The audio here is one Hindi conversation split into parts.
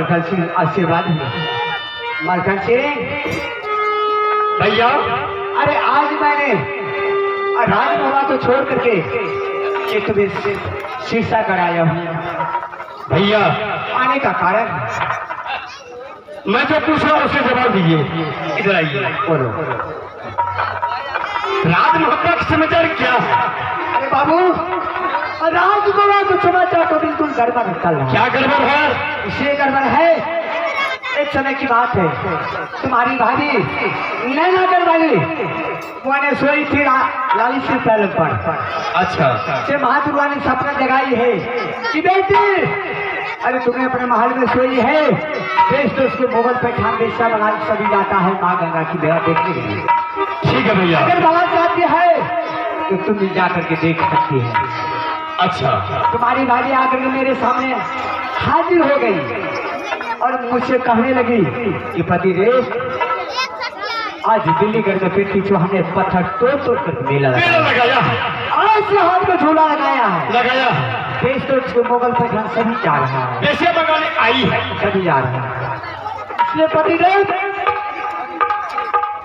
मलखन सिंह आशीर्वाद मलखन सिंह भैया। अरे आज मैंने राजमोहन को छोड़ करके ये तुम्हें शीशा कराया हूँ भैया आने का कारण मैं जो पूछ रहा हूँ उसके जवाब दीजिए। इधर आइए। बोलो। राजमोहन का समाचार क्या है? अरे बाबू राजमोहन को समाचार तो बिल्कुल गड़बड़ निकल रहा है। क्या गड़बड़ है? इसलिए गड़बड़ है, एक समय की बात है, तुम्हारी भाभी नैना गढ़वाली मैंने सोई थी लाली से पहले पर। अच्छा। से महादुर्गा ने सपना जगाई है कि बेटी अरे तुम्हें अपने महल में सोई है, देश तो उसके मोगल पे ठान बेचा बना सभी जाता है माँ गंगा की बेड़ा देखने के लिए। ठीक है भैया। अगर बात चाहती है तो तुम भी जा करके देख सकती है। अच्छा। तुम्हारी भाभी आकर के मेरे सामने हाजिर हो गई और मुझसे कहने लगी कि पतिदेव आज दिल्लीगढ़ में पेटी चौहान ने पत्थर तोड़ कर मेला लगाया। आज से हाथ को झूला लगाया है। लगाया। देश तो उसके मोगल पे सभी जा रहा है। देशिया बगाने आई है। सभी जा रहा है। इसलिए पतिदेव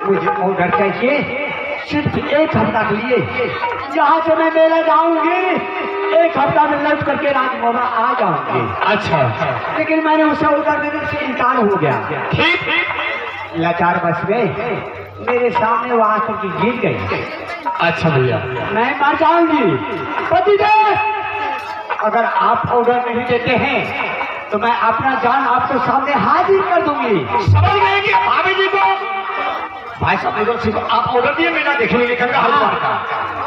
मुझे ऑर्डर चाहिए सिर्फ एक हफ्ता के लिए। जहाँ से मैं मेला जाऊंगी एक हफ्ता में लौट करके राजमोहन आ जाऊंगी। अच्छा। लेकिन मैंने उसे ऑर्डर देने से इनकार हो गया। ठीक। लाचार बस में मेरे सामने वो आकर के गिर गई। अच्छा भैया। मैं मर जाऊंगी। पतिदेव अगर आप ऑर्डर नहीं देते हैं तो मैं अपना जान आपके सामने हाजिर कर दूंगी। समझ गए कि भाभी जी को भाई साहब सिर्फ आप ऑर्डर दिए मेला देखने के लिए गंगा हलवार का,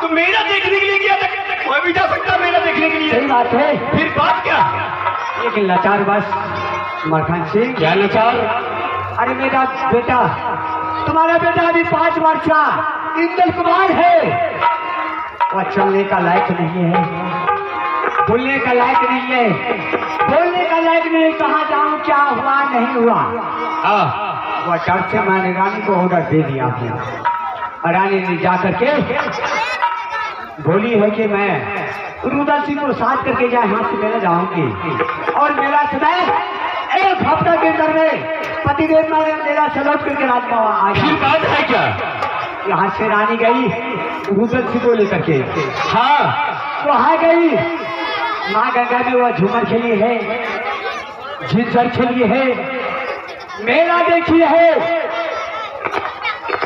तो मेला देखने के लिए गया था। कोई भी जा सकता मेला देखने के लिए। सही बात है। फिर बात क्या? लेकिन लाचार बस मलखन सिंह। क्या लाचार? अरे मेरा बेटा तुम्हारा बेटा अभी 5 वर्ष का इंदल कुमार है। वह चलने का लायक नहीं है, बोलने का लायक नहीं है, बोलने का लायक नहीं। कहाँ जाऊँ क्या हुआ नहीं हुआ। वह डर से मैंने रानी को ऑर्डर दे दिया है। रानी ने जा करके बोली है कि मैं रुदल सिंह को साथ करके यहाँ से मेला जाऊंगी और मेला से मैं एक हफ्ता के अंदर में पतिदेव मेला से लौट करके राजमोहन आ गया। बात है क्या? यहाँ से रानी गई रुदल सिंह को लेकर के। हाँ। वहाँ गई माँ गंगा में वह झूमर खेली है, झिझर खेली है, मेला देखी है।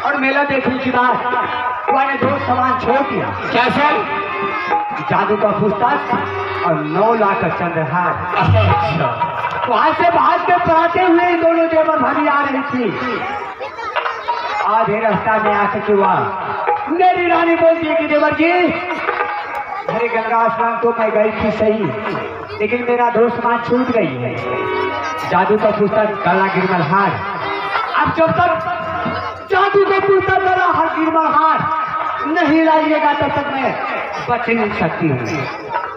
और मेला देखने के बाद वह ने 2 सामान छोड़ दिया। कैसा? जादू का पुस्तक और 9 लाख का चंद्रहार। अच्छा। वहां से भाग के पराते हुए दोनों देवर भाभी आ रही थी। आधे रास्ता में आकर के वह मेरी रानी बोलती है कि देवर जी अरे गंगा स्नान तो मैं गई थी सही, लेकिन मेरा 2 सामान छूट गई है, जादू का पुस्तक काला गिरमल हार। अब जब तक जादू का पुस्तक काला हर गिरमल हार नहीं लाइएगा तब तक मैं बच नहीं सकती हूँ।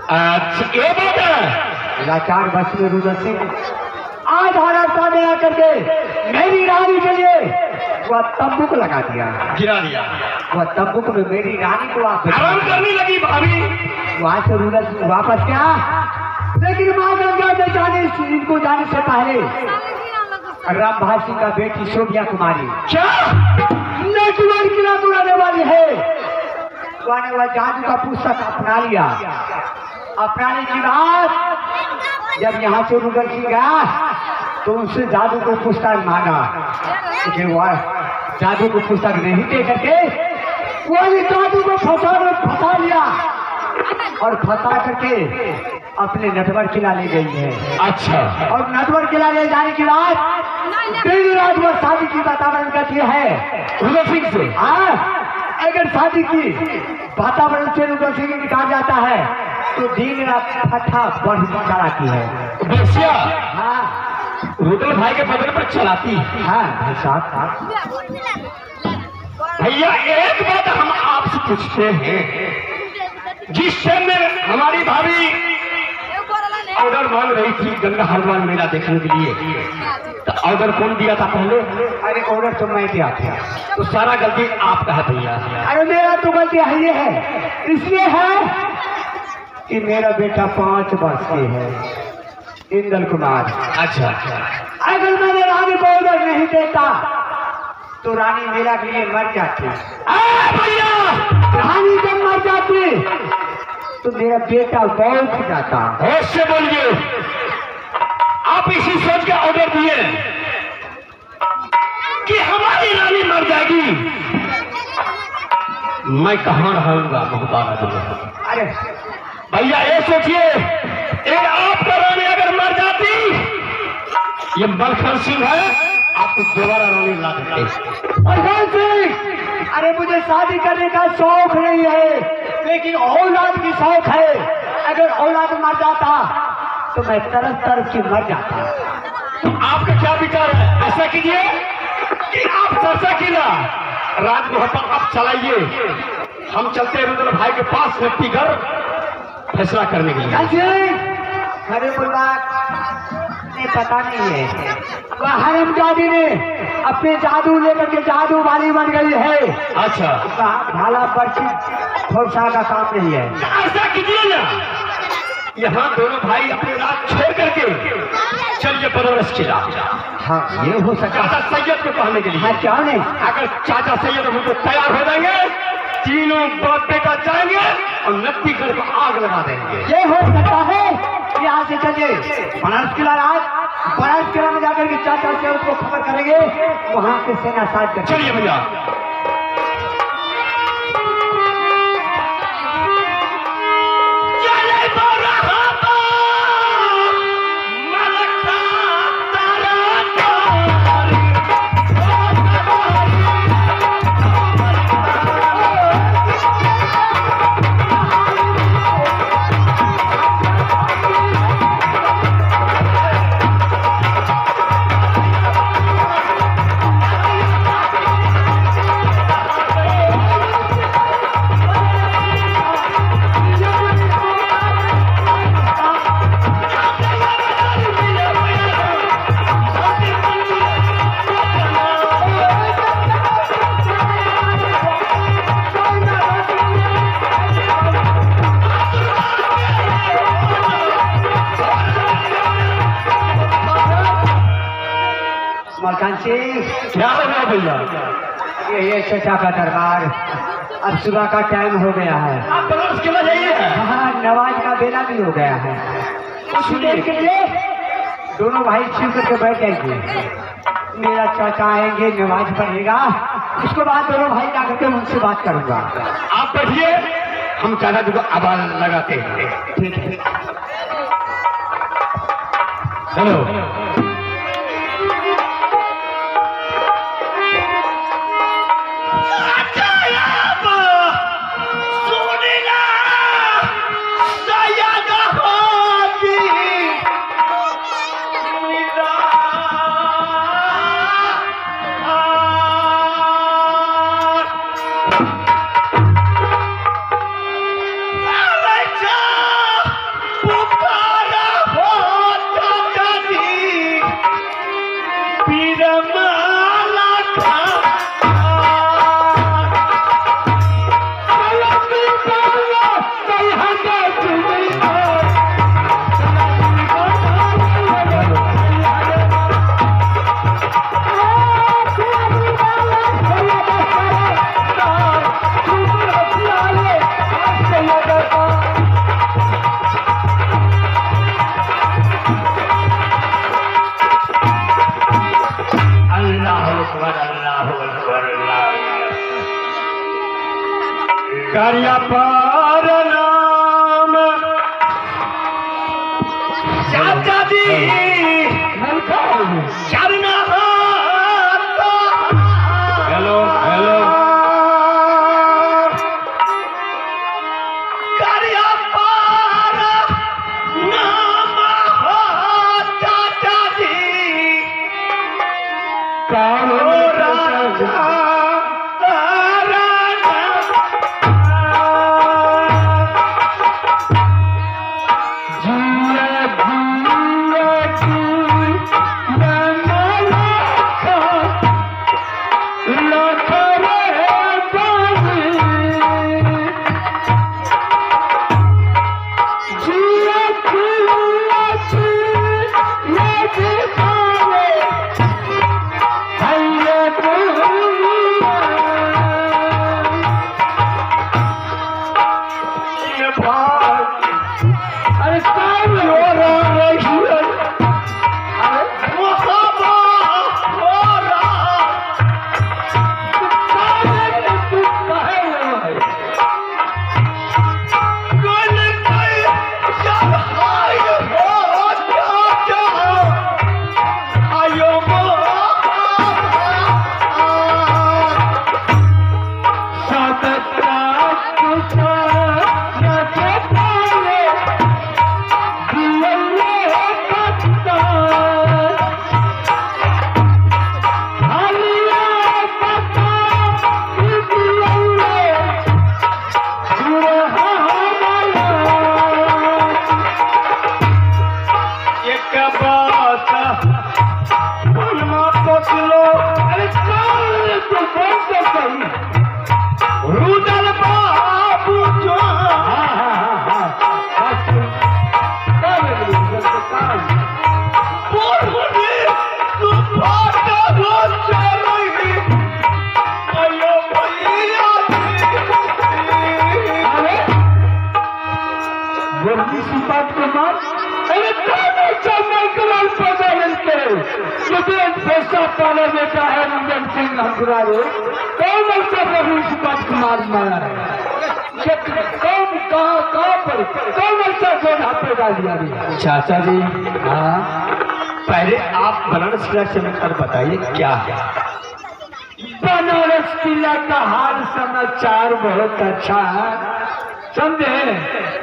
अच्छा ये बात है। लाचार बस में रुदल सिंह आधा रास्ता में आकर के मेरी रानी के लिए वह तंबू को लगा दिया, गिरा दिया। वह तंबू को मेरी रानी को आराम करने लगी भाभी। वहां से रुदल सिंह वापस गया। लेकिन माँ गंगा में इनको जाने से पहले रामभाई सिंह का बेटी शोभिया कुमारी क्या नेटवर्क किला बुलाने वाली है। वह जादू का पुस्तक अपना लिया। अपनाने की बात जब यहाँ से रुदल सिंह गया तो उससे जादू को पुस्तक मांगा, लेकिन वह जादू को पुस्तक नहीं दे करके वह जादू को फंसा लिया और फंसा करके अपने नटवर किला ले गई है। अच्छा। और नटवर किला ले जाने के बाद दिन रात वह शादी की वातावरण करती है रुदल सिंह से। हाँ, अगर शादी की वातावरण से रुदल सिंह निकाल जाता है तो दिन रात फटा बढ़ चलाती है। बसिया। हाँ रुदल भाई के बदल पर चलाती है। हाँ साथ भैया एक बात हम आपसे पूछते हैं, जिस समय हमारी भाभी ऑर्डर मांग रही थी गंगा हलवान मेला देखने के लिए, तो ऑर्डर कौन दिया था पहले? अरे ऑर्डर तो मैं दिया था। तो सारा गलती आपका है भैया। अरे मेरा तो गलती है, इसलिए है कि मेरा बेटा 5 वर्ष के है। इंद्र कुमार। अच्छा अगर मैंने रानी को ऑर्डर नहीं देता तो रानी मेरा के लिए मर जाती। भैया रानी जब मर जाती तो मेरा बेटा बहुत जाता। होश से बोलिए, आप इसी सोच के ऑर्डर दिए कि हमारी रानी मर जाएगी, मैं कहां रहूंगा बहुबारा दूंगा। अरे भैया ये सोचिए, एक आपका रानी अगर मर जाती, ये मलखन सिंह है, आपको दोबारा रानी ला देते। मलखन सिंह, अरे मुझे शादी करने का शौक नहीं है, लेकिन औलाद की शौक है। अगर औलाद मर जाता तो मैं तरफ तरफ की मर जाता। तो आपका क्या विचार है? ऐसा कीजिए कि आप सरसा किला राजमहल पर आप चलाइए, हम चलते हैं रुद्र भाई के पास व्यक्तिगत फैसला करने के लिए। अरे बुलबाग ने पता नहीं है, वह हरमजादी ने अपने जादू लेकर के जादू वाली बन गई है। अच्छा, भाला पर्ची खोरसा का काम नहीं है। ऐसा कीजिए ना, यहाँ दोनों भाई अपने रात छोड़ करके चलिए बनारस किला। हाँ ये हो सकता है। चाचा सैयद को कहने के लिए। हाँ क्यों नहीं? अगर चाचा सैयद हमको तैयार हो जाएंगे, तीनों बाप बेटा जाएंगे और नत्ती घर को आग लगा देंगे। ये हो सकता है। यहाँ से चलिए बनारस किला। आज बनारस किला में जाकर के चाचा सैयद को खबर करेंगे, वहाँ से सेना साथ कर। चलिए भैया। क्या हो गया भैया? ये चचा का दरबार, अब सुबह का टाइम हो गया है। आप बनारस किला जाइए। हाँ नवाज का बेला भी हो गया है। कुछ देर के लिए दोनों भाई छिप करके बैठ जाएंगे। मेरा चाचा आएंगे, नमाज पढ़ेगा, उसके बाद दोनों भाई जाकर के उनसे बात करूंगा। आप बैठिए, हम चाचा जी को आवाज लगाते हैं। ठीक है। हेलो। कारिया पार नाम चाचा जी चरना। Hello hello. कारिया पार नाम चाचा जी कारो राजा जिया वाले बेटा है रंजन सिंह हंसराज कौन ऐसा प्रभु सुपत कुमार मारा है कौन कहाँ पर कौन ऐसा जोड़ हाथ पे डाल दिया भी चाचा जी हाँ पहले आप बनारस किला से मिलकर बताइए क्या है। बनारस किला का हाल समाचार बहुत अच्छा है समझे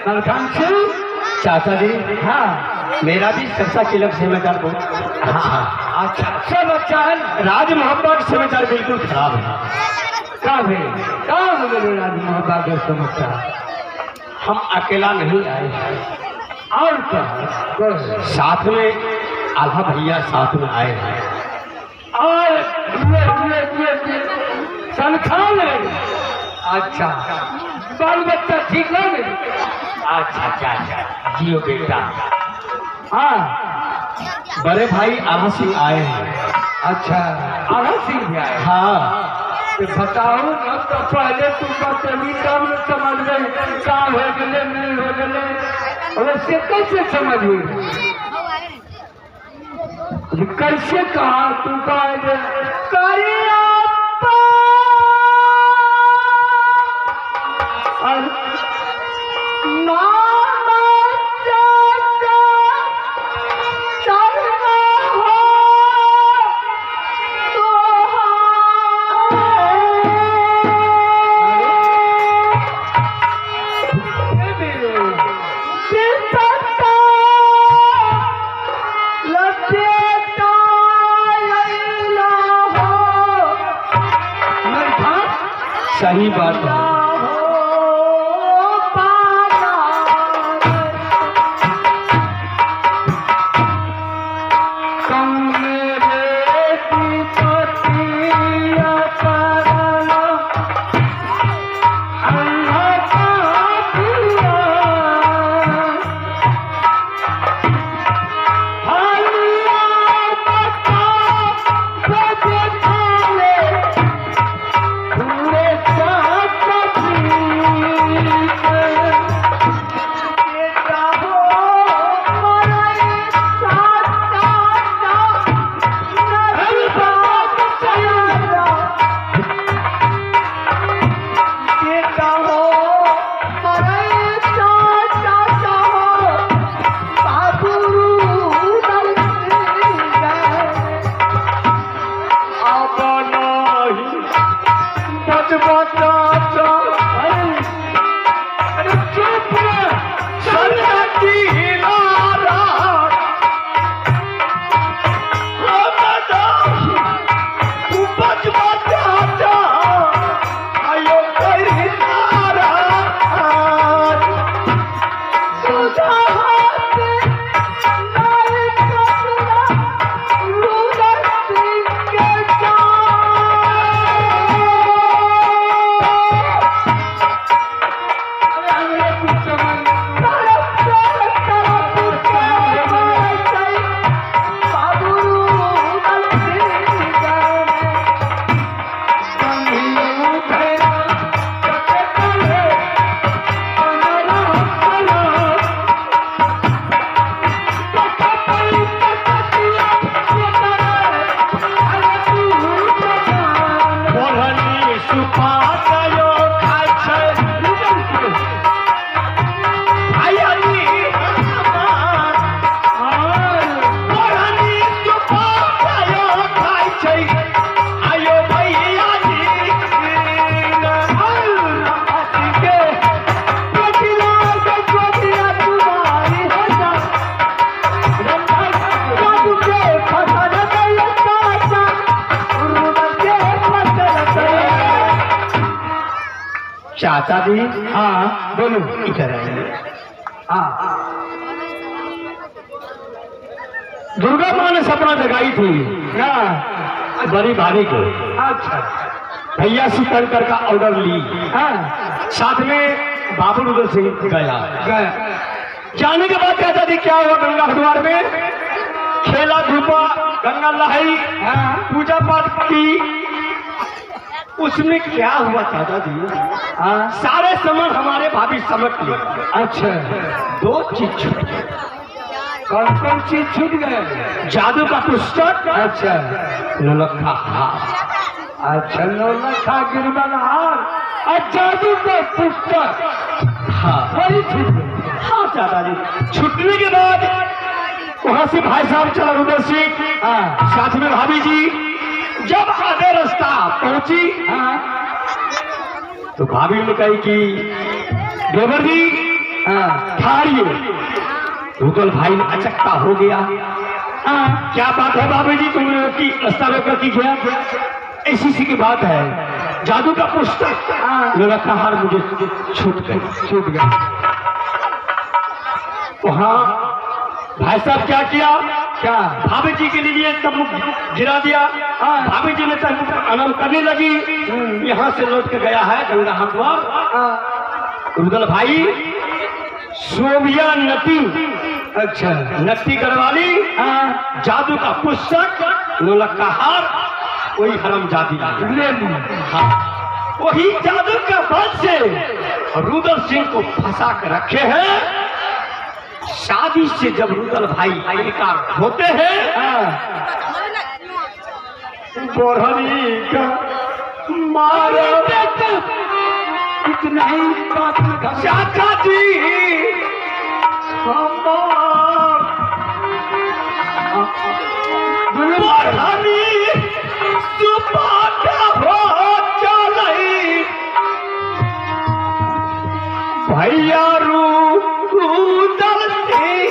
मलखान सिंह चाचा जी हाँ मेरा भी सरसा किला का समाचार बहुत अच्छा अच्छा सब अच्छा है राज मोहब्बत का समाचार बिल्कुल खराब है। कब है राज मोहब्बत का समाचार हम अकेला नहीं आए हैं और क्या साथ में आल्हा भैया साथ में आए हैं और सनखान है अच्छा बाल बच्चा ठीक है अच्छा चाचा जियो बेटा। हाँ बड़े भाई आल्हा सिंह आए हैं। अच्छा आल्हा सिंह भी आए हाँ तो बताओ ना तो पहले तुम बतली तब न समझ गए का हो गए नहीं हो गए वैसे कैसे समझ गई कैसे कहा तू चाचा जी हाँ बोलो। इधर आइए। हाँ दुर्गा माँ ने सपना जगाई थी हाँ बड़ी भाभी को, अच्छा भैया शीतलकर का ऑर्डर ली, हाँ साथ में बाबू रुद्र सिंह गया। गया जाने के बाद चाचा जी क्या हुआ गंगा हरिद्वार में, खेला धूपा, गंगा नहाई, हाँ पूजा पाठ की। उसमें क्या हुआ चाचा जी, हाँ सारे सामान हमारे भाभी समझ लिए। अच्छा 2 चीज छूट गई। कौन चीज छूट गए? जादू का पुस्तक, अच्छा नौलखा हार। अच्छा नौलखा गिरबन हार और जादू का पुस्तक। हाँ वही छूट गए। हाँ चाचा जी। छूटने के बाद वहां से भाई साहब चला रुद्र सिंह, हाँ साथ में भाभी जी। जब आधे रास्ता पहुंची हाँ तो भाभी ने कही कि देवर जी हाँ ठाड़िए। रुदल भाई ने अचक्का हो गया। हाँ क्या बात है भाभी जी, तुमने रोकी रास्ता रोका की गया? ऐसी सी की बात है, जादू का पुस्तक नौलखा हार मुझे छूट गया। वहाँ भाई साहब क्या किया, क्या? भाभी जी के लिए तब गिरा दिया। भाभी जी ने तब आराम करने लगी। यहाँ से लौट के गया है गंगा हरिद्वार। रुदल भाई सोभिया नटी, अच्छा नट्टी करवाली, जादू का पुस्तक नौलखा हार, वही हरम जादी ले ली। हाँ वही जादू का बल से रुदल सिंह को फंसा कर रखे हैं। शादी से जब रुदल भाई इनकार होते हैं, बोरहनी का मारे इतना ही बात में चाचा जी बोरहनी सुबह हो चलई भैया रुदल सिंह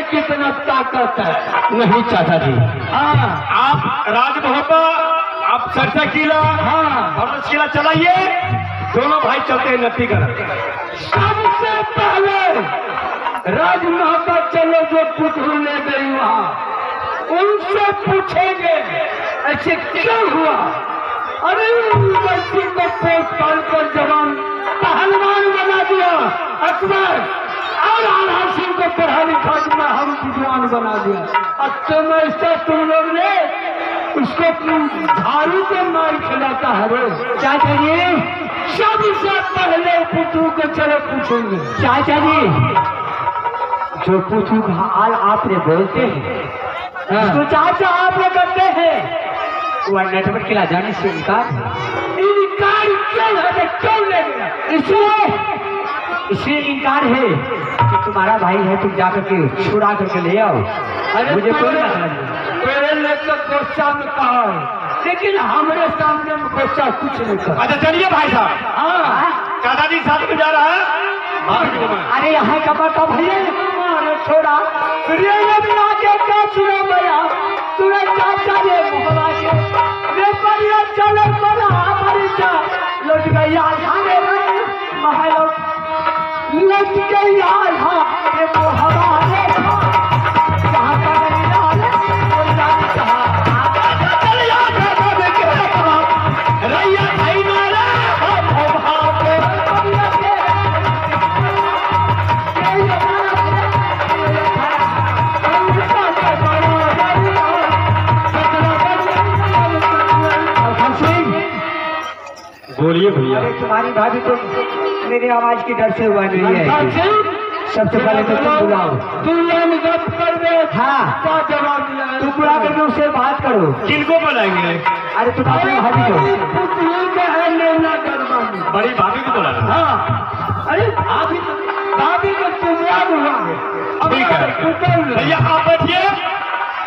कितना ताकत है। नहीं चाचा जी, हाँ आप राजमहल, आप सरसा किला, भरत किला चलाइए। दोनों भाई चलते हैं नट्टीगढ़। सबसे पहले राजमहल चलो, जो पुतुल ले गई वहाँ उनसे पूछेंगे ऐसे क्यों हुआ। अरे बच्ची को पोस पाल कर जवान पहलवान बना दिया अकबर, और आला सिंह को पढ़ा लिखा मैं हम विद्वान बना दिया। अब तुम ऐसा तुम लोग ने उसको झाड़ू के मार खिलाता है रे। चाचा जी सबसे पहले पुतू को चलो पूछेंगे। चाचा जी जो पुतू का हाल आपने बोलते हैं, तो चाचा आपने करते हैं, वह नेटवर्क किला जाने से इनकार क्यों है? क्यों ले गया? इसलिए इनकार है कि तुम्हारा भाई है, तुम जाकर के छुड़ा करके ले आओ। अरे मुझे कोई मतलब नहीं। तेरे लिए तो गुस्सा में कहा, लेकिन हमारे सामने में गुस्सा कुछ नहीं कहा। अच्छा चलिए भाई साहब। हाँ दादाजी साथ में जा रहा है। अरे यहाँ का बता भैया, अरे छोड़ा ये बिना के क्या सुना भैया, तुरंत चाचा ये चलो बना के आल्हा ये वो हमारे जहाँ का नहीं लाल वो लाल कहा चल यार रैया भाई मारा बोलिए भैया। अरे तुम्हारी भाभी तो मेरी आवाज की डर से हुआ नहीं है। सबसे पहले तो तुम बुलाओ। हाँ जवाब दिया तुम बुला करके उससे बात करो। किनको बुलाएंगे? अरे तुम अपनी भाभी को। बड़ी भाभी को बुलाना। हाँ अरे भाभी को तुम याद हुआ। ठीक है भैया आप बैठिए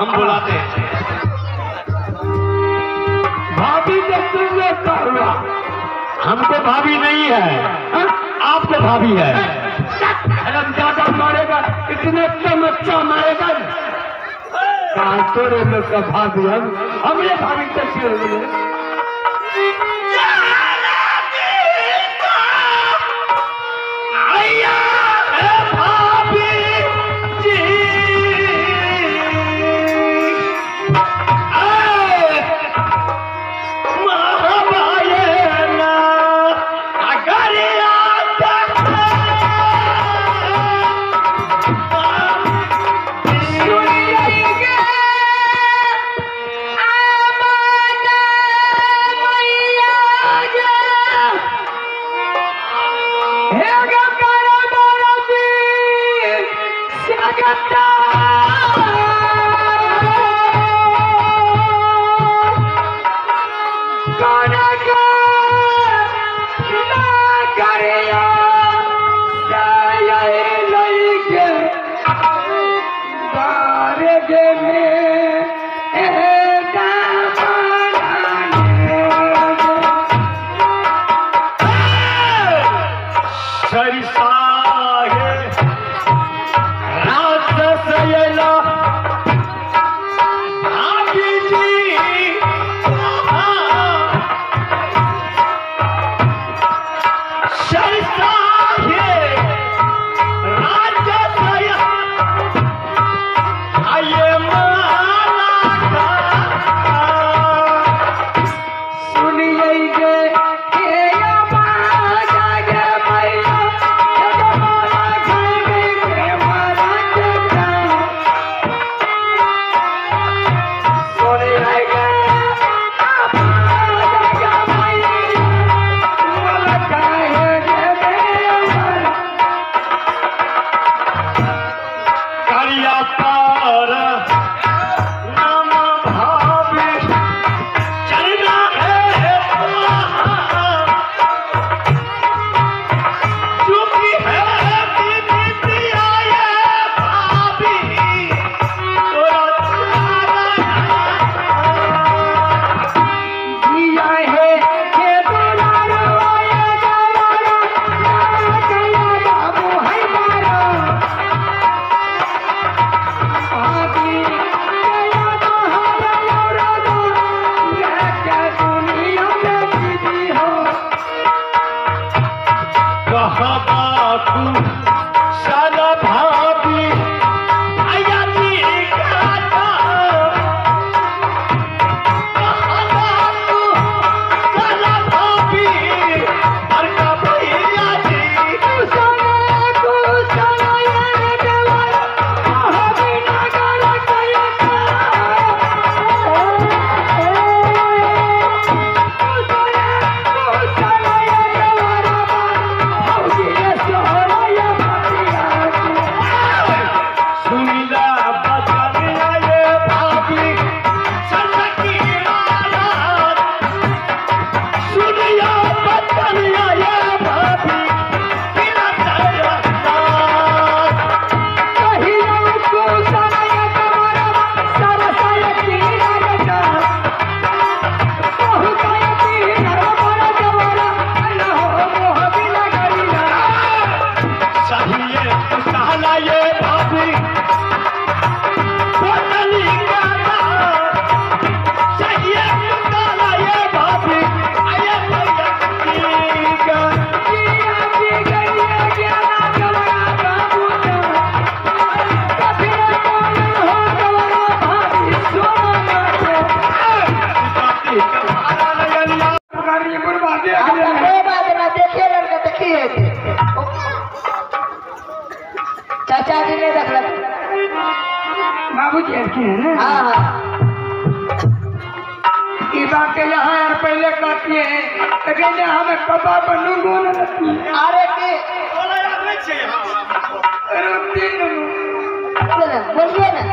हम बुलाते हैं। भाभी को तुमने हुआ। हमको भाभी नहीं है आपको भाभी है। ज्यादा मारेगा इतने अच्छा मारेगा तोरे लोग का भाभी हमने भाभी कैसे हो गए। Shut it down! के है ना। ये बात के यहाँ यार पहले कहती है लेकिन हमें कबा बनूंगा ना। अरे के बोलिए ना।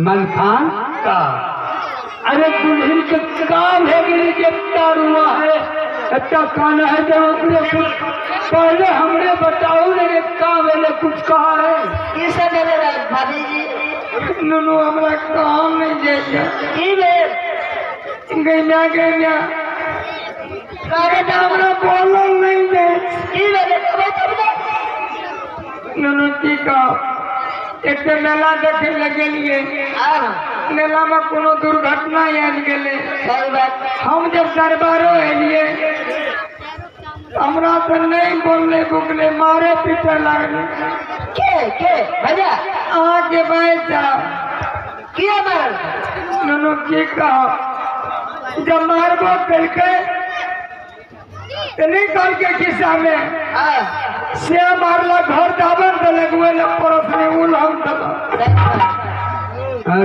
मलखान का अरे दुल्हन के काम है कि गिरफ्तार हुआ है अच्छा खाना है जब अपने कुछ पहले हमने बताओ मेरे काम है कुछ कहा है किसे मेरे भाभी जी नुनू हमारा काम नहीं जैसा की बे गैया गैया करे तो हमरा बोलो नहीं दे की बे तब नुनू की का एक मेला देखे लगे लिए मेला में कोनो दुर्घटना याद गेले सही बात हम जब दरबारो एलिए हमरा तो नहीं बोलने बुकले मारे पीटे लगले के भैया आगे बैठ जाओ किया मारल नुनू की कहो जब मारबो करके नहीं कल के खिस्सा में से मारला घर दाबन तो लगवे न परस में उलहम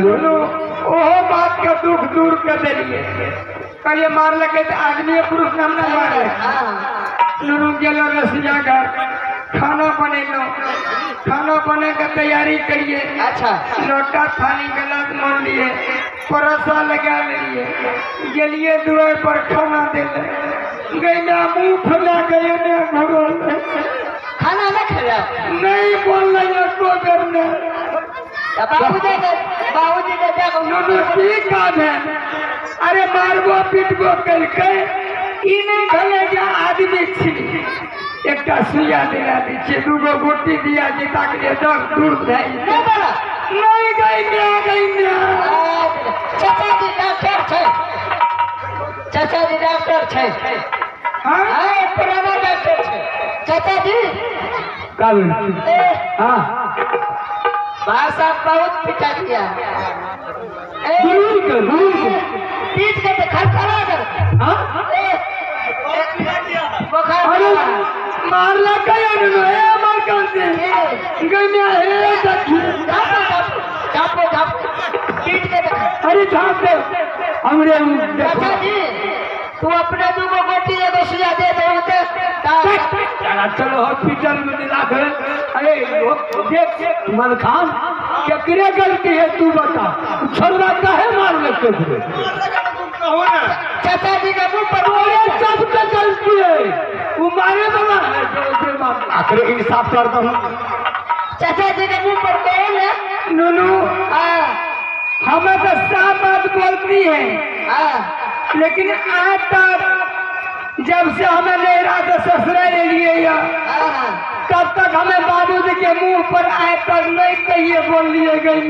नुनू ओहो बात के दुख दूर कर देलिए कल मार लगे तो आदमी पुरुष नाम न मारे नुनू गेलो रसिया घर खाना बनेलो खाना बने के तैयारी करिए अच्छा लोटा थाली गिलास मान लिए परसा लगा लिए गेलिए दुआर पर खाना दे गैया मुंह फुला गए ने भगवान खाना न खिला नहीं बोल रहे को करने बाबूजी ने देखो नुनू ठीक काम है अरे मारबो पीटबो करके ई नहीं भले जा आदमी छी एक सुइया दिला दीजिए दूगो गोटी दिया जी ताकि 10 दूर जाए नहीं बोला नहीं गई चाचा जी डॉक्टर छे हाँ हां पुराना डॉक्टर छे चाचा जी कल हाँ भाषा बहुत पिटा दिया पीट के तो खड़खड़ा कर हाँ बुखार अरे मारला गया नुनू ए मार कान से गन्या ए देखी झापो पीट के तो अरे झाप दे हमरे चाचा जी तू अपने दूगो गोटी एगो सुइया दे दे चलो हॉस्पिटल में दिला कर अरे देख मल खान क्या करे गलती है तू बता छोड़ा काहे मार लेते थे चाचा जी के मुंह पर सब का गलती है वो मारे वाला है आखिर इंसाफ कर दो चाचा जी के मुंह पर कौन है नुनू हमें तो साफ बात बोलती है लेकिन आज तक जब से हमें लेरा से ससुरे ले लिए या तब तक हमें बाबूजी के मुंह पर आए तक नहीं कहिए बोल लिए गई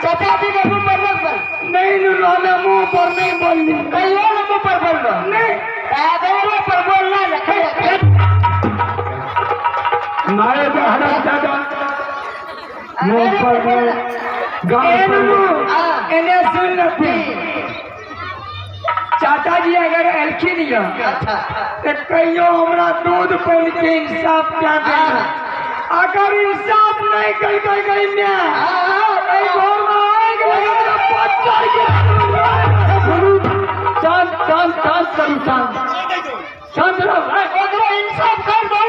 चाचा जी के मुंह पर मत बोल नहीं नुनू हमें मुंह पर नहीं बोल दी कहीं और मुंह पर बोल लो नहीं पैदल पर बोलना नहीं हमारे बहरा दादा मुंह पर गाँव इन्हें सुन लेते चाचा जी अगर एलखिन अच्छा तो कहियो हमरा दूध पड़ के इंसाफ क्या देना अगर इंसाफ नहीं कर गई मैं घर में आएंगे शांत शांत शांत करूँ शांत शांत रहो इंसाफ कर दो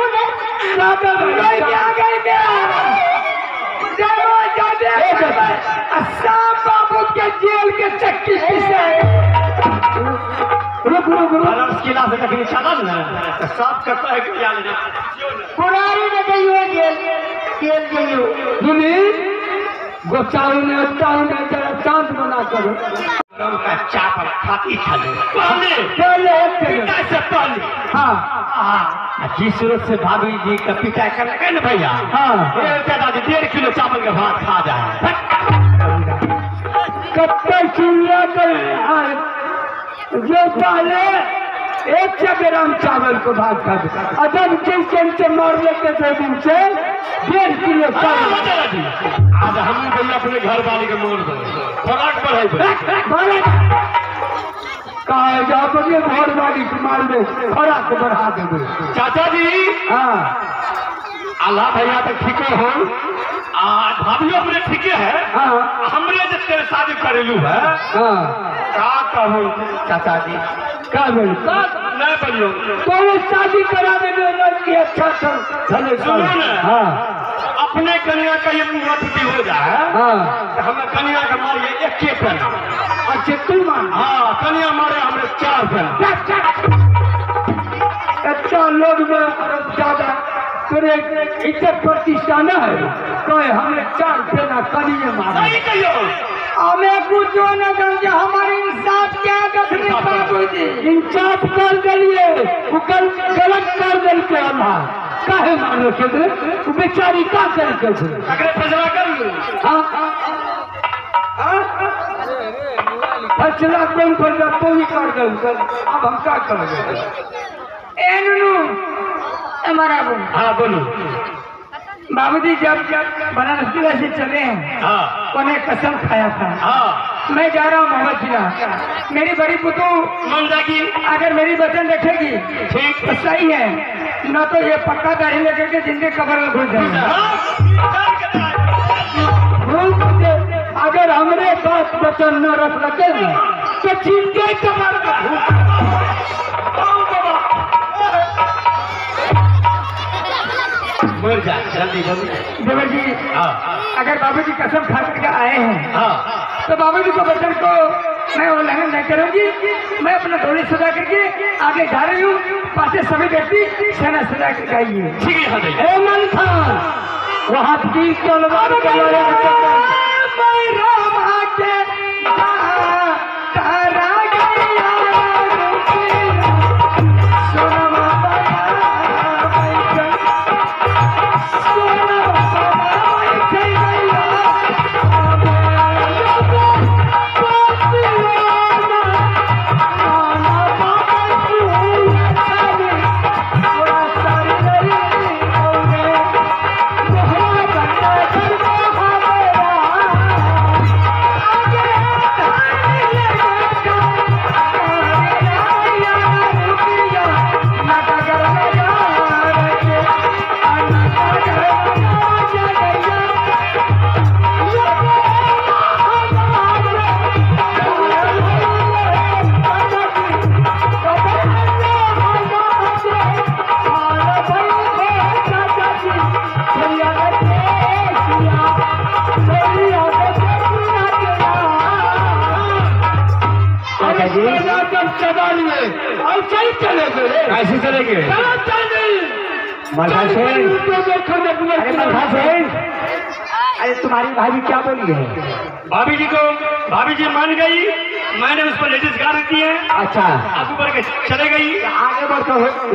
बाबू के जेल के चक्की रुक किला से कहीं चला ना साफ करता है क्या पुरानी ने गई जेल गई दुनी गोचाऊ ने जरा शांत बना करो का चापल खाती चले पहले हाँ जिस सूरत से भाभी जी का पिटाई कर लगे ना भैया हाँ 1.5 किलो चावल का भात खा जाए कब तक चिल्ला कर जो पहले 100 ग्राम चावल को भात खा दे अदम से मार लेते थे दिन से 1.5 किलो चावल आज हम भैया अपने घर वाले के मोड़ दो खोराक बढ़ाई कहा जा अपने घर वाली को मार दे खोराक बढ़ा दे चाचा जी हाँ अल्लाह भैया तो ठीक हो भाभी अपने ठीके है हाँ हमरे जब तेरे शादी करेलू है हाँ का कहूँ चाचा जी का बोल नहीं बोलियो तो शादी करा देने लड़की अच्छा चले सुनो ना हाँ अपने कन्या का ये मुआवजा हो जाए हाँ हमें कन्या का मारिए 1 पेन अच्छा तू मान हाँ कन्या मारे हमें 4 पेन अच्छा लोग में ज्यादा तेरे इज्जत प्रतिष्ठा न है कहे हमें 4 पेना करिए मारे सही कहियो हमें कुछ न कर हमारे इंसाफ क्या रखने बाबूजी इंसाफ कर दिए गलत कर दिल के अल्लाह काहे मारो के बेचारी का कर अगर फैसला कर फैसला कौन फैसला तो ही कर दे अब हम क्या करेंगे हमारा वो हाँ बोलो। बाबूजी जब बनारस जिला से चले हैं हाँ उन्हें कसम खाया था हाँ मैं जा रहा हूँ मोहम्मद जिला, मेरी बड़ी पुतू मंदागी अगर मेरी वचन रखेगी ठीक तो सही है, न तो ये पक्का दाढ़ी लेकर के जिंदगी कब्र में घुस जाएगा। अगर हमरे बात वचन न रख रखे तो जिंदगी कब्र में बोल जा जल्दी जल्दी। देवर जी हाँ अगर बाबूजी कसम खा करके आए हैं हाँ तो बाबूजी को वचन को मैं उल्लंघन नहीं करूंगी। मैं अपना डोली सजा करके आगे जा रही हूँ, पास से सभी व्यक्ति सेना सजा करके आइए। ठीक है यहाँ जाइए। हेमल खान वहाँ की तलवार कैसे चलेंगे? मलखा सिंह, अरे मलखा सिंह, अरे तुम्हारी भाभी क्या बोली है? भाभी जी मान गई, मैंने उस पर लेडीज गाड़ी दी है। अच्छा आगे बढ़ के चले गई। आगे बढ़ तो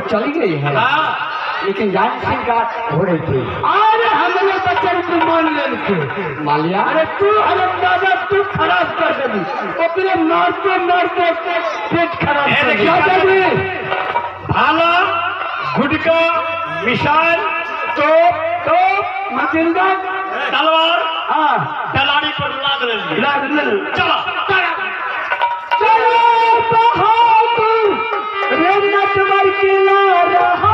चली गई है, हाँ लेकिन जान सिंह का हो रही थी। अरे हमने बच्चे को मान मान लिया। अरे तू दादा तू खराब कर देगी, अपने मारते मारते पेट खराब कर देगी। भाला गुटका मिसाइल तो मचिंदा तलवार हाँ डलानी पर लाद रही। चलो चलो बहादुर रे नटवर किला रहा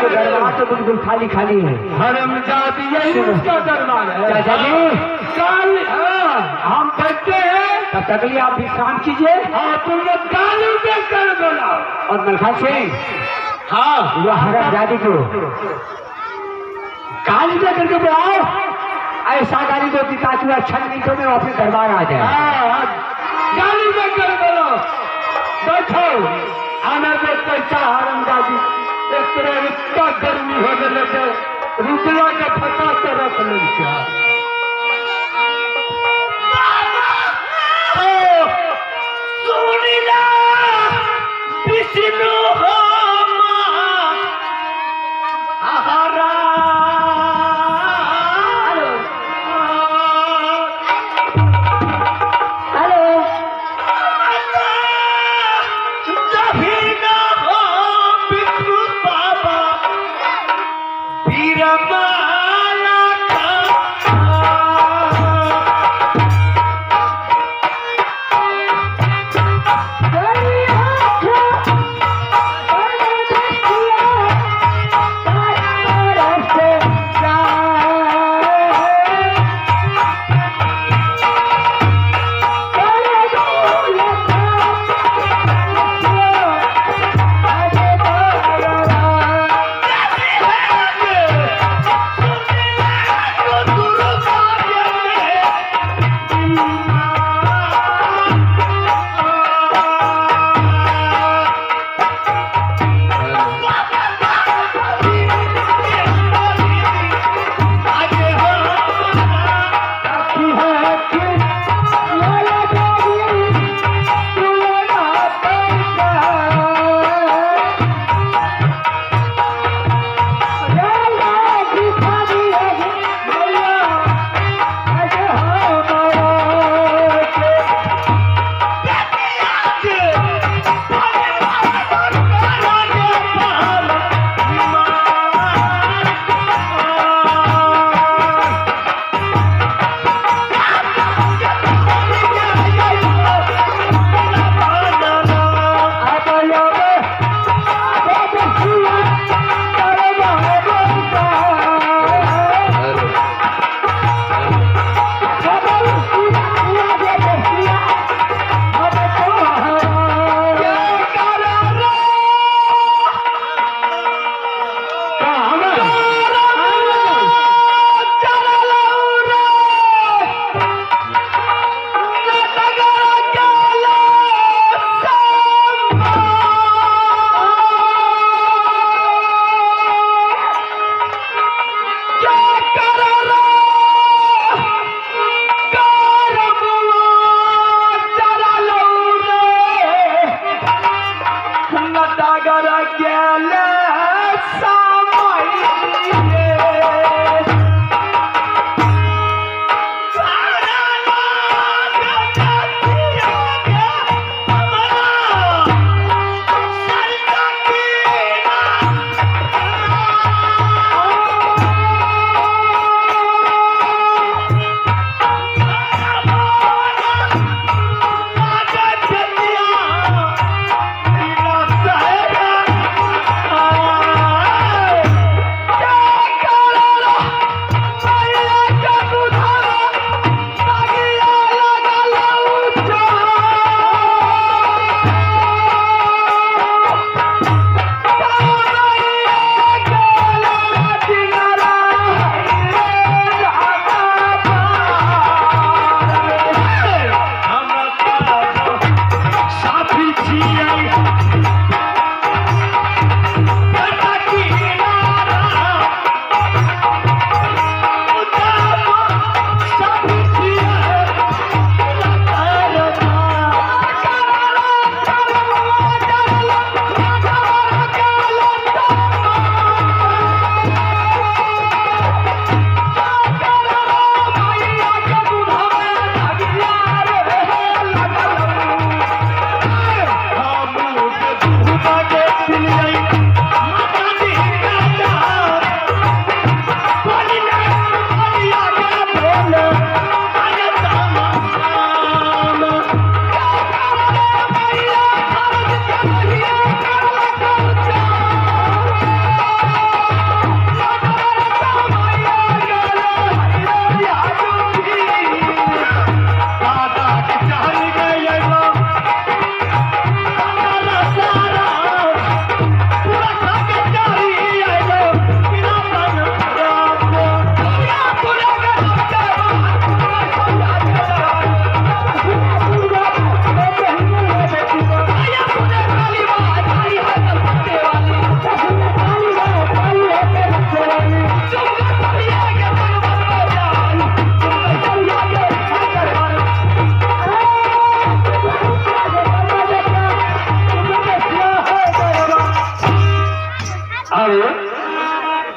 दरबार तो बिल्कुल खाली खाली है। हरमजादी यही उसका दरबार है। चाचा जी हम बैठते हैं, तब तक लिए आप विश्राम कीजिए। हाँ तुम लोग गाली देकर बोलाओ। और मलखा सिंह हाँ वो हरमजादी को गाली दे करके बुलाओ। ऐसा गाली दो कि ताकि वह 6 मिनटों में अपने दरबार आ जाए। गाली देकर बोलो। बैठो आना देखते चाह हरमजादी एक तरह इतना गर्मी होने लगे, रुपया के फटा के रख लेंगे। सुनीला विष्णु हो हरा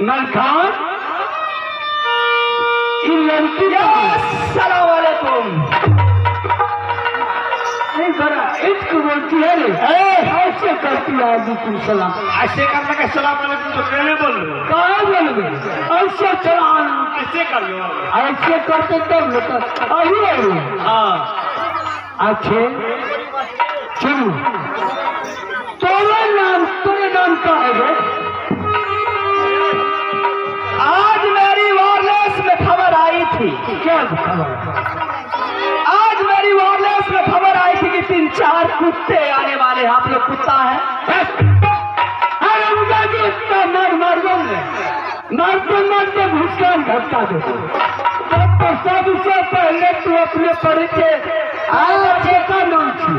मलखान इन लड़की सलाम वालेकुम। जरा इश्क बोलती है रे, ऐसे करती है वालेकुम सलाम। ऐसे करने का सलाम वालेकुम तो कहने बोल रहे कहाँ बोल गए? ऐसे चलान ऐसे कर लो। ऐसे करते तब लेकर अभी हाँ अच्छे चलो तुम्हारे नाम का है रे? आज मेरी वायरलेस में खबर आई थी। क्या खबर? आज मेरी वायरलेस में खबर आई थी कि 3-4 कुत्ते आने वाले हैं। आप लोग कुत्ता है? अरे मुझे भी इतना मारते भूस्कान घटका दे। तब तो सबसे पहले तू अपने परिचय बच्चे का नाम छू,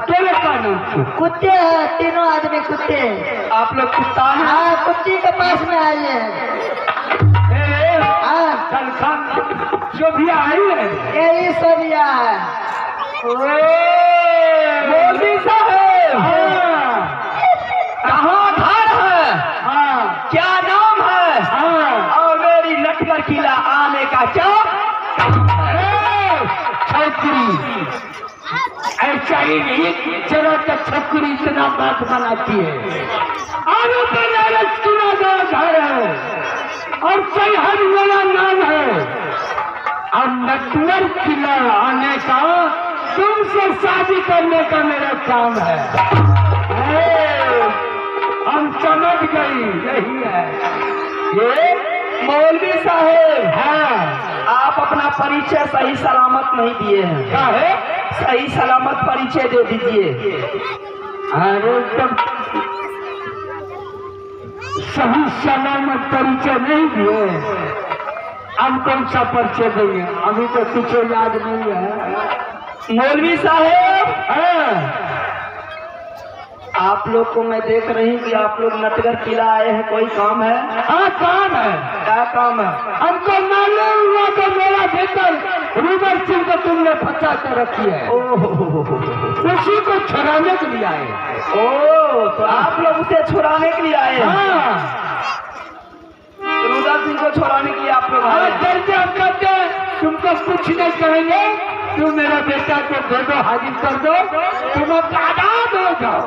तेरे का नाम छू। कुत्ते हैं, तीनों आदमी कुत्ते हैं। आप लोग कुत्ता है? हाँ, कुत्ती के पास में आए हैं। हाँ, चल खान जो भी आई है यही सब यहाँ है। मौलवी साहब कहाँ घर है? हाँ क्या नाम है? हाँ और मेरी नटवर किला आने का क्या? छकरी ऐसा ही नहीं, जरा तक छकरी इतना बात बनाती है। आरो बनारस किला घर है और सैहर मेरा नाम है। और नटवर किला आने का तुमसे शादी करने का मेरा काम है। हम समझ गई, यही है ये। मौलवी साहब हाँ आप अपना परिचय सही सलामत नहीं दिए हैं। क्या है? सही सलामत परिचय दे दीजिए। अरे तब सही सलामत परिचय नहीं दिए, अब कौन सा परिचय देंगे? अभी तो कुछ याद नहीं है। मौलवी साहब हाँ, आप लोग को मैं देख रही हूँ कि आप लोग नटवर किला आए हैं। कोई काम है? हाँ काम है। क्या काम है? हमको मालूम हुआ तो मेरा बेटर रूबर सिंह को तुमने फंसा कर रखी है, उसी को छुड़ाने के लिए आए। ओ तो आप लोग उसे छुड़ाने के लिए आए हैं? हाँ रुद्र सिंह को छुड़ाने के लिए आप लोग आए हैं? करते तुमको कुछ नहीं कहेंगे। तुम मेरा बेटा को दे दो, हाजिर कर दो, तुम आजाद हो जाओ।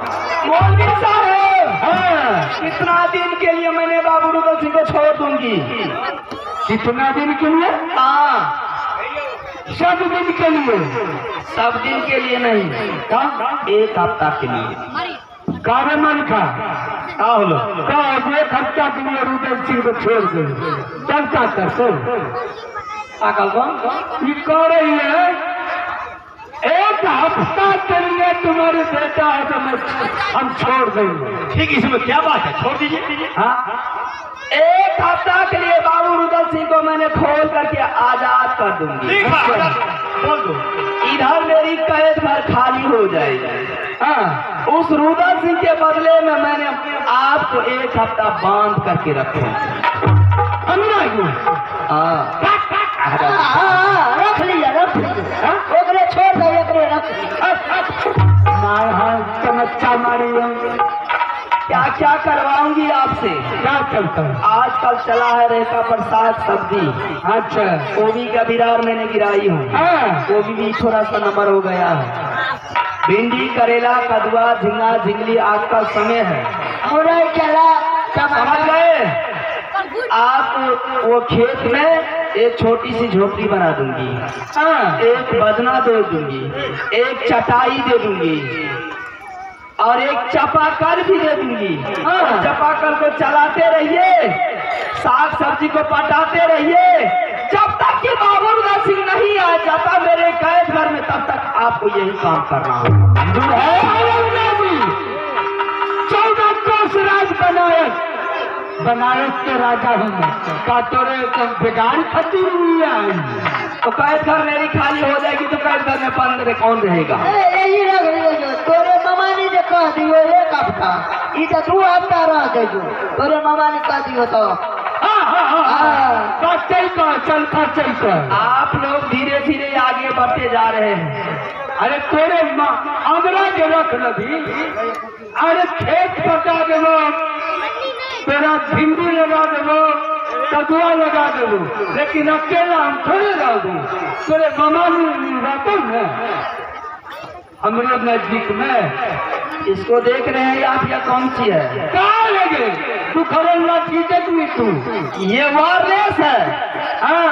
मौलवी साहब हाँ, कितना दिन के लिए मैंने बाबू रुद्र सिंह को छोड़ दूंगी? कितना दिन के लिए? हाँ सब दिन के लिए। सब दिन के लिए नहीं, का? 1 हफ्ता के लिए। कार्यमन का आओ का 1 हफ्ता के लिए रुद्र सिंह को छोड़ दो, तब क्या करते? पागल कौन? ये कह रही है 1 हफ्ता के लिए तुम्हारे बेटा है तो हम छोड़ देंगे। ठीक, इसमें क्या बात है? छोड़ दीजिए। हाँ 1 हफ्ता के लिए बाबू रुद्र सिंह को मैंने खोल करके आजाद कर दूंगी। बोल दो। इधर मेरी कैद घर खाली हो जाएगी। हाँ उस रुद्र सिंह के बदले में मैंने आपको 1 हफ्ता बांध करके रखा। हाँ रख लिया, रख लिया। ओकरे छोड़ दो, ओकरे रख। चमच्चा मारी क्या क्या करवाऊंगी आपसे? क्या चलता है? आजकल चला है रेखा प्रसाद सब्जी। अच्छा गोभी का बिरार मैंने गिराई हूँ। हाँ गोभी भी थोड़ा सा नंबर हो गया है। भिंडी, करेला, कदुआ, झींगा, झिंगली आज का समय है। मुरई, केला, समझ टमाटर। गए? आप वो खेत में एक छोटी सी झोपड़ी बना दूंगी, हाँ एक बजना दे दूंगी, एक चटाई दे दूंगी और एक चापाकल भी दे दूंगी। हाँ। चापाकल को चलाते रहिए, साग सब्जी को पटाते रहिए। जब तक कि बाबू रुद्र सिंह नहीं आ जाता मेरे कैद घर में, तब तक आपको यही काम करना होगा। 14 कोस राज बनारस के राजा हूँ, काटोरे बिगाड़ खातिर हुई आई। तो कैद घर मेरी खाली हो जाएगी तो कैद घर में बंद कौन रहेगा? यही रख लियो जो तोरे मामा ने जो कह दियो 1 हफ्ता, ई तो 2 हफ्ता रह गयो। तोरे मामा ने कह दियो तो चल कर। आप लोग धीरे धीरे आगे बढ़ते जा रहे हैं। अरे तेरे अंग्रेज रख लगी, अरे खेत पटा देवो, तेरा भिंडी लगा देवो, कदुआ लगा दू, लेकिन अकेला हम थोड़े रह दू। तोरे ममानी रहते न हमरे नजदीक में। इसको देख रहे हैं आप, या कौन सी है? कहाँ लगे तू खरल ना जीते तू। ये वायरलेस है। हाँ,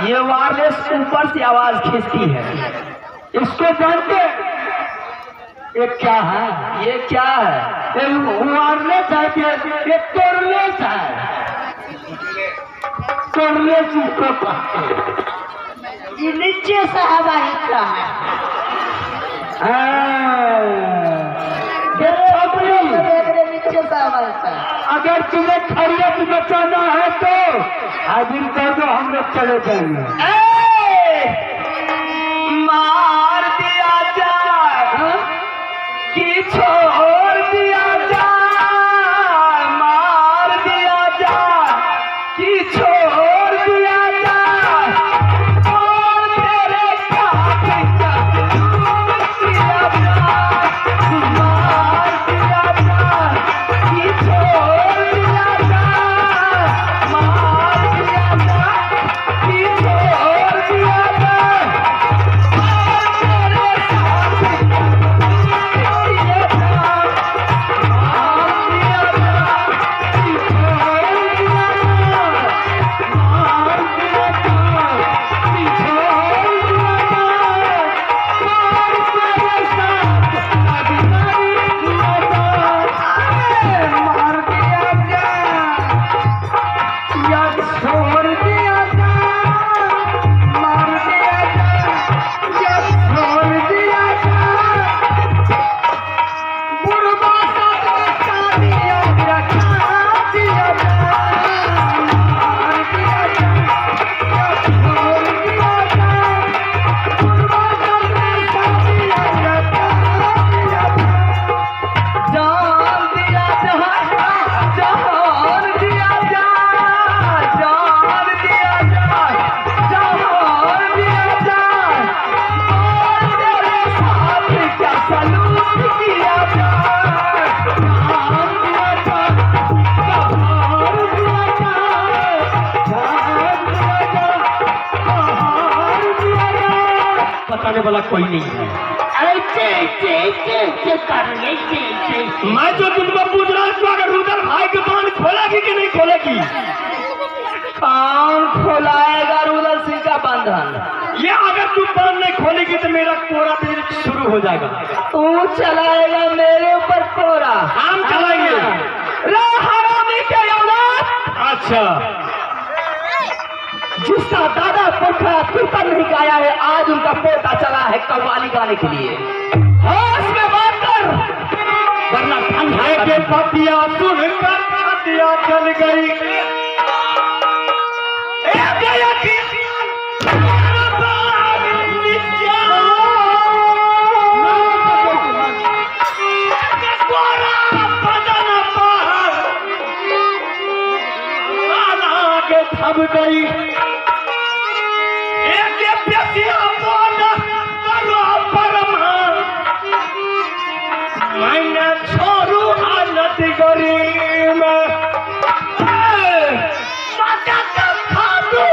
ये वायरलेस ऊपर से आवाज खींचती है। इसको जानते ये क्या है? ये क्या है? ये वायरलेस है कि ये तोरलेस है? तोरलेस इसको कहते हैं। ये नीचे से हवा हिलता है। नीचे से हवा हिलता है। अगर तुम्हें खैरियत बचाना है तो हाजिर कर दो, हम लोग चले जाएंगे। मार दिया जाए कि छोड़ दिया जाए, मार दिया जाए कि छोड़ दिया जाए, और तेरे खाते दिया जाए, मार दिया जाए कि छोड़ दिया जाए, मार दिया जाए कि छोड़ दिया जाए, बताने वाला कोई नहीं है। मैं जो तुमको पूछ रहा हूँ, अगर रुदल भाई के बांध खोलेगी कि नहीं खोलेगी? कौन खोलाएगा रुदल सिंह का बंधन? ये अगर तुम बांध नहीं खोलेगी तो मेरा कोरा भी शुरू हो जाएगा। तू चलाएगा मेरे ऊपर कोरा? हम चलाएंगे। रे हरामी के औलाद! अच्छा, जिसका दादा पुरखा कीर्तन नहीं गाया है, आज उनका पोता चला है कव्वाली गाने के लिए। होश में बात कर, वरना ठंडा के पतिया सुनकर पतिया चल गई। थम गई एक प्यासिया बोला करो परमा, मैंने छोड़ू हालत गरीब माता का खादू।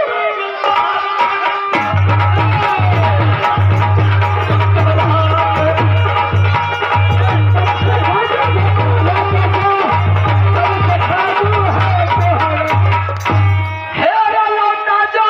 हेरा लौटा जा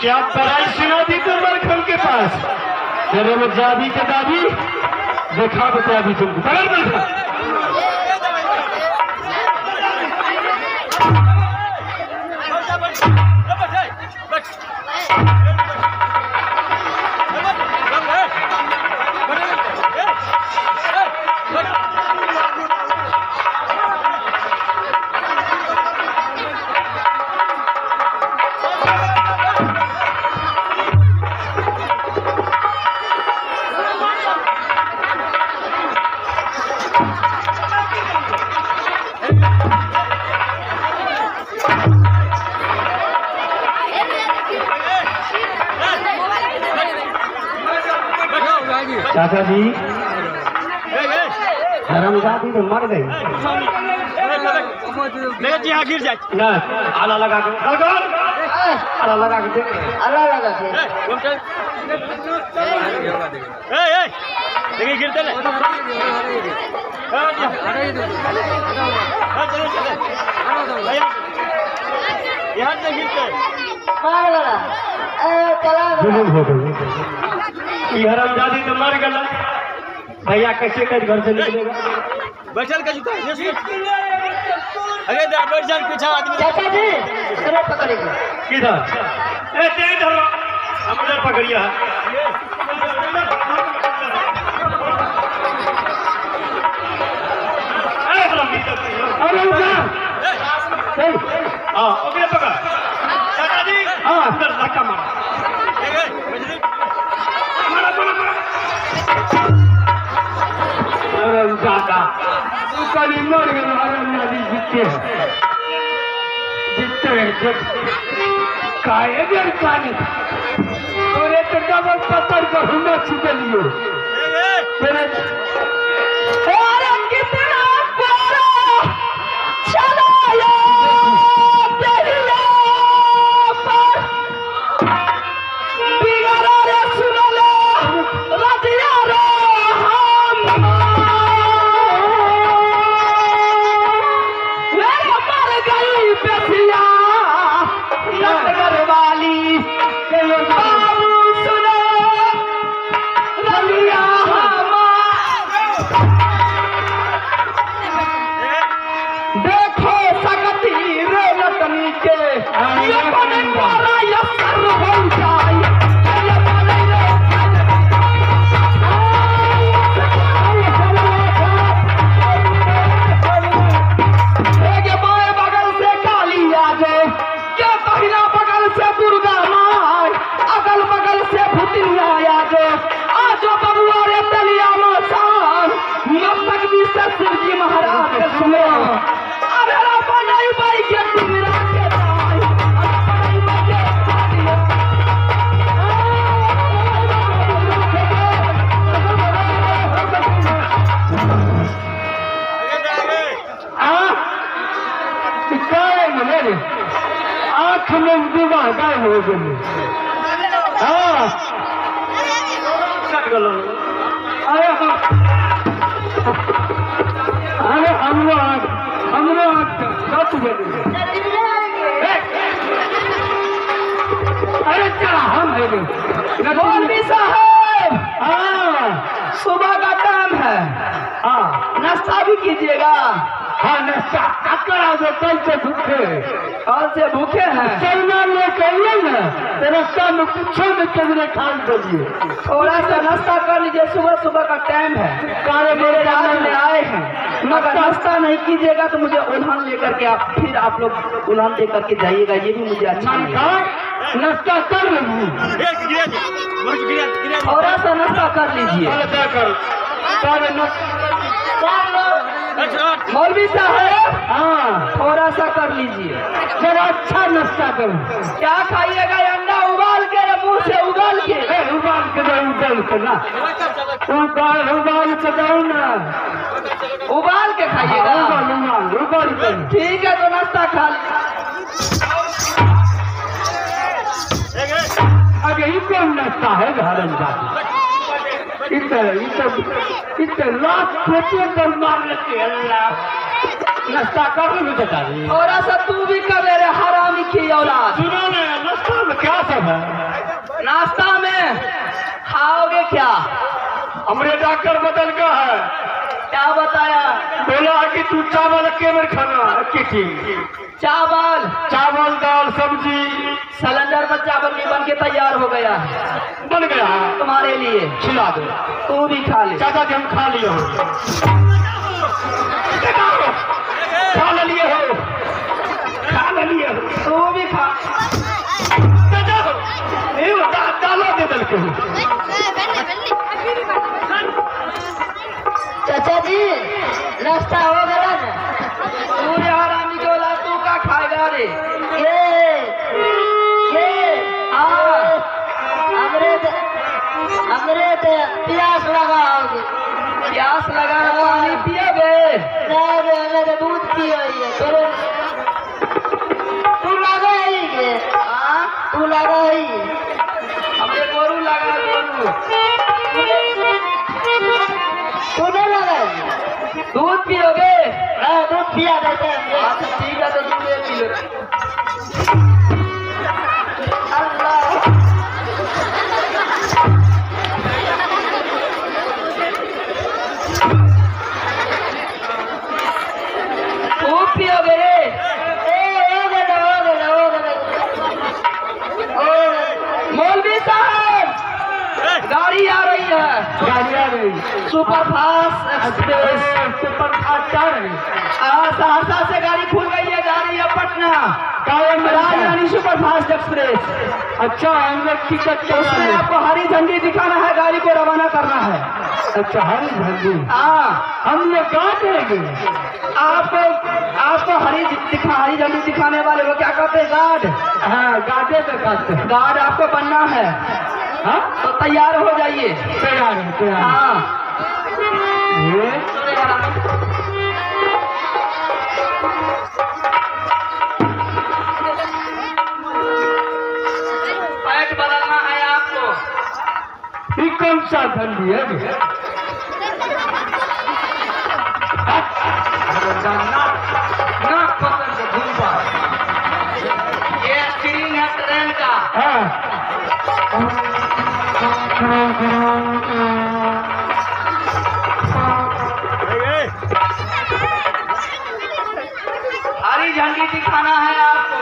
क्या पढ़ाई सुना दी तो मरखम के पास तेरे में जादी के दादी देखा बता अभी तुमको पकड़ बैठा चाचा जी धर्मजाती तो मर गई गिर जाए ना आला लगा के आला लगा के अल्लाह लगा के देखिए गिरते ना यहाँ से गिरते जुलूम हो गई धर्मजाती तो मर गया भैया कैसे कर घर से निकलेगा बैठल का जूता अरे बैठ जान पीछा आदमी चाचा जी अरे पकड़ेंगे किधर ए तेरे धरो हम उधर पकड़िया अरे रुका हाँ ओके पकड़ चाचा जी हाँ उधर धक्का मारा दादा कल मर गए नदी जीते काहे देर पानी तोरे तो डबल पत्थर का हुना छिपलियो तेरे अरे कितना प्यारा चलाया दरिया पर बिगड़ा रे सुनले रजिया रे हम मेरे मर गई बेसिया नगर वाली बाबू सुनो रजिया हमार गाय हो गए। हाँ कट गलो। अरे अरे हमरो कट गए। अरे चला हम है मौलवी साहब। हाँ सुबह का टाइम है, हाँ नाश्ता भी कीजिएगा। हाँ नाश्ता करा दो, कल से भूखे कल से भूखे हैं। चलना लेके आइए ना, तो रास्ता में कुछ में कमरे खान दीजिए। थोड़ा सा नाश्ता कर लीजिए, सुबह सुबह का टाइम है। काले मेरे राज में आए हैं, मगर नाश्ता नहीं कीजिएगा तो मुझे उल्हन लेकर के फिर आप लोग उल्हन लेकर के जाइएगा, ये भी मुझे अच्छा नहीं है। नाश्ता कर लूँ, थोड़ा सा नाश्ता कर लीजिए। मौलवी साहब हाँ थोड़ा सा कर लीजिए। जरा अच्छा नाश्ता करूँ। क्या खाइएगा? अंडा उबाल के या मुंह से उबाल के? उबाल के दो, उबाल के ना, उबाल के दो ना, उबाल के खाइएगा। उबाल के। ठीक है तो नाश्ता खा लीजिए। अरे ये कौन नाश्ता है घरन जाती? इतने लाख पेटे पर मार लेते अल्लाह। नाश्ता कर लो बेटा। थोड़ा सा तू भी कर ले रे हरामी की औलाद। सुनो ना, नाश्ता में क्या सब है? नाश्ता में खाओगे क्या? हमरे डॉक्टर बदल का है। क्या बताया? बोला कि तू चावल के में खाना की चावल चावल दाल सब्जी सिलेंडर में चावल भी बन के तैयार हो गया है, बन गया तुम्हारे लिए। खिला दो, तू भी खा ले। चाचा जी हम खा लिए हो, खा लिए हो, खा लिए हो, तू भी खा। डालो दे दल के। चाचा जी नाश्ता हो गया ना? तू यार आमी के औलाद, तू का खाएगा रे? हमरे प्यास लगा होगी। प्यास लगा है, पानी पियोगे? नहीं दूध पियो। तू लगा ही के? तू लगा ही? हमने गोरू लगा, गोरू। तू नहीं लगा? दूध पियोगे? दूध पिया देते हैं। अच्छा ठीक है तो दूध ले पी लो। अल्लाह दूध पियोगे? मौलवी साहब गाड़ी आ रही है, गाड़ी आ रही, super fast express. Super fast आ रही। सहरसा से गाड़ी खुल गई है, जा रही है पटना। कायम राजधानी सुपर फास्ट एक्सप्रेस। अच्छा हम लोग टिकट उसमें आपको हरी झंडी दिखाना है, गाड़ी को रवाना करना है। अच्छा हरी झंडी हाँ हम लोग कहाँ देंगे? आपको हरी झंडी दिखाने वाले वो क्या कहते हैं? गार्ड। हाँ गाड़े पे कहते हैं। गार्ड आपको बनना है। हाँ तो तैयार हो जाइए। तैयार है, तैयार है। हाँ ये पैट बदलना है आपको। ये कौन सा झंडी है? नाक पकड़ के घूम पा। ये स्क्रीन है ट्रेन का। हरी झंडी दिखाना है आपको।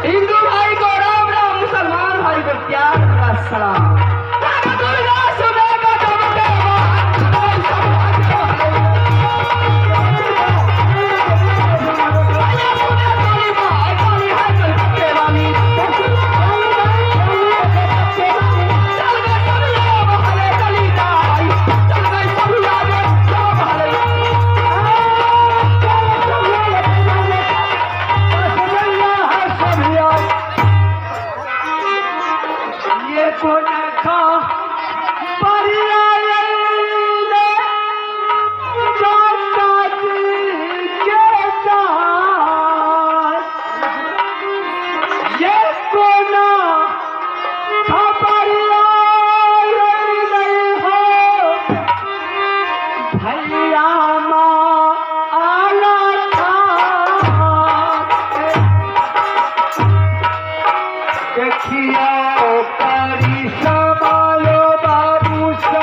हिंदू भाई को राम राम, मुसलमान भाई को प्यार का सलाम। करी समालो बाबू सा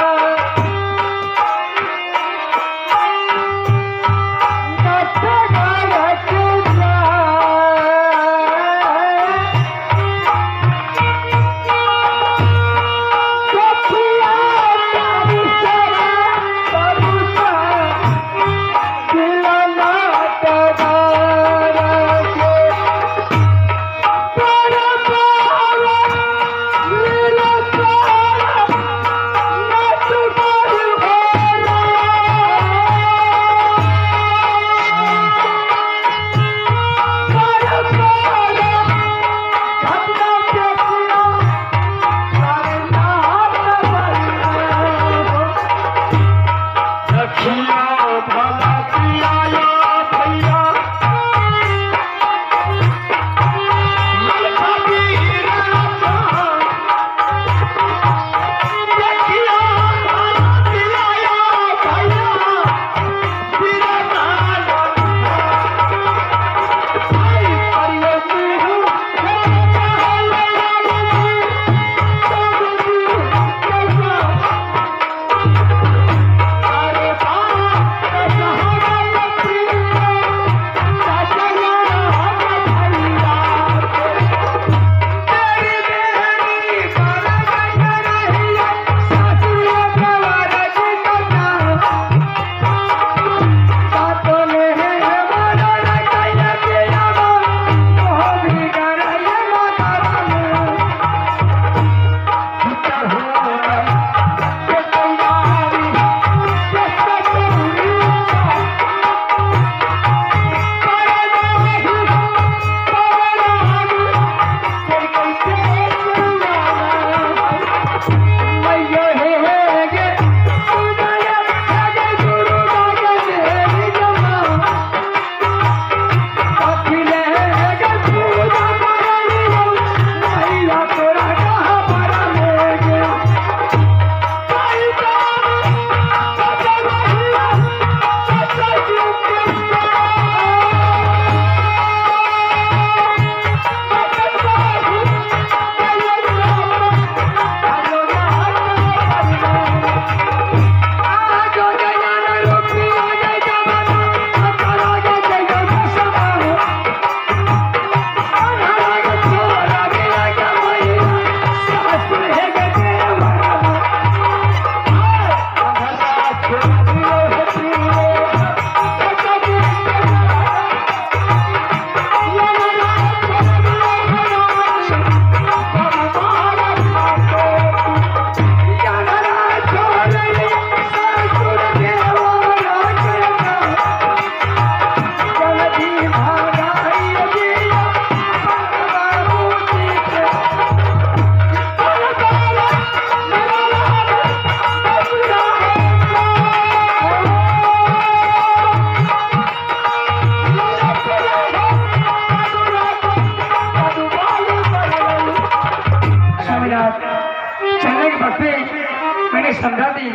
मैंने समझा दी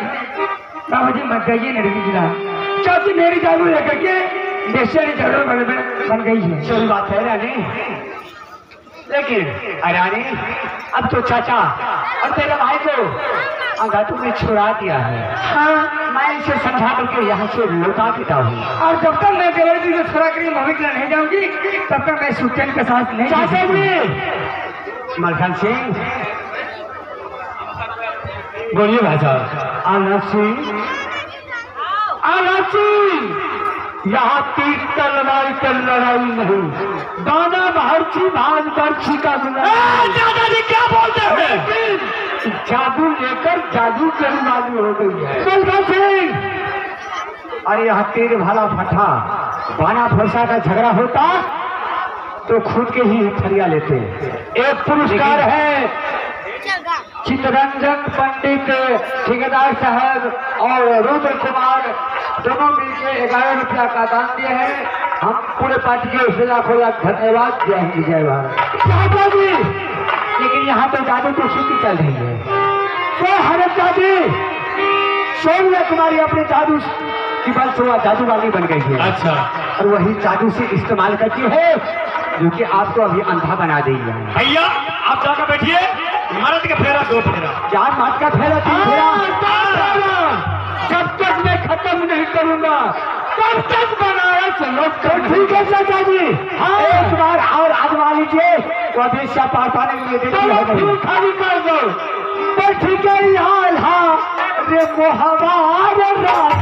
बाबा जी मत जाइए नहीं गिरा क्योंकि मेरी जादू लेकर के बेसिया जरूर बन गई है। सही बात है रानी, लेकिन रानी अब तो चाचा और तेरे भाई को अंगातों में छुड़ा दिया है। हाँ, मैं इसे समझा करके यहाँ से लौटा देता हूँ। और जब तक मैं देवर जी से छुड़ा कर भविष्य नहीं जाऊंगी तब तक मैं सुचैन के साथ नहीं चाचा जी मलखन सिंह बोलिए भाई साहब। आनंद सिंह यहाँ तीर तलवार की लड़ाई नहीं, दाना महर्षि भाग बर्छी का दादाजी क्या बोलते हैं? जादू लेकर जादू करने वाली हो गई है मलखन सिंह। अरे यहाँ तीर भाला फटा बाना फरसा का झगड़ा होता तो खुद के ही हथरिया लेते। एक पुरस्कार है चित्तरंजन पंडित ठेकेदार साहब और रुद्र कुमार दोनों मिलकर 11 रुपया का दान दिए हैं। हम पूरे पार्टी के उससे लाखों लाख धन्यवाद। जय हिंद जय भारत। जी लेकिन यहाँ तो जादू तो सूची चल रही है। तो हरत जादी सोनिया कुमारी अपने जादू की बल से जादू वाली बन गई है। अच्छा। और वही जादू से इस्तेमाल करती है जो कि आपको अभी अंधा बना देगी। भैया आप जाकर बैठिए। 2 फेरा। 4 5 का फेरा 3 फेरा। जब तक मैं खत्म नहीं करूंगा तब तक बनाया चलो। तो ठीक है चाचा जी, एक बार और आजमा लीजिए तो अभी से पार पाने के लिए देखिए खाली कर दो। पर ठीक है यार, हाँ रे मोहवार रात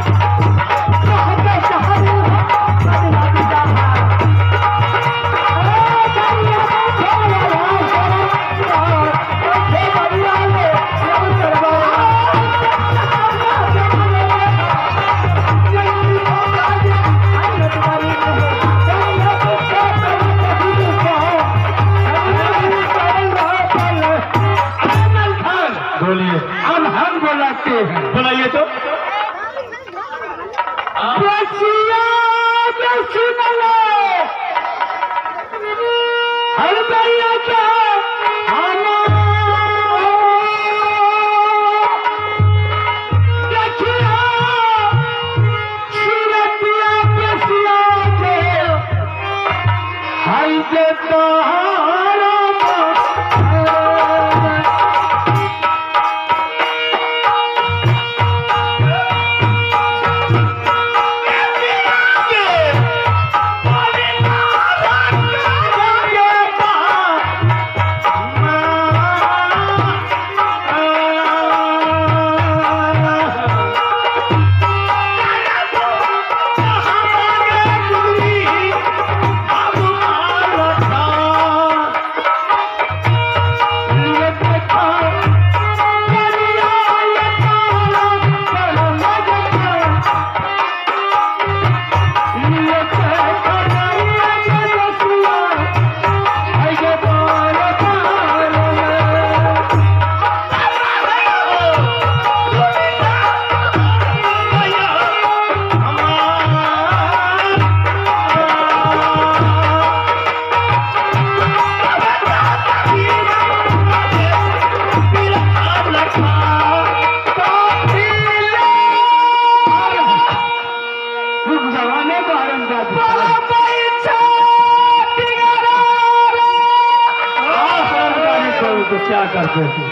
बोलाइए तो। हर भैया क्या क्या करते थे?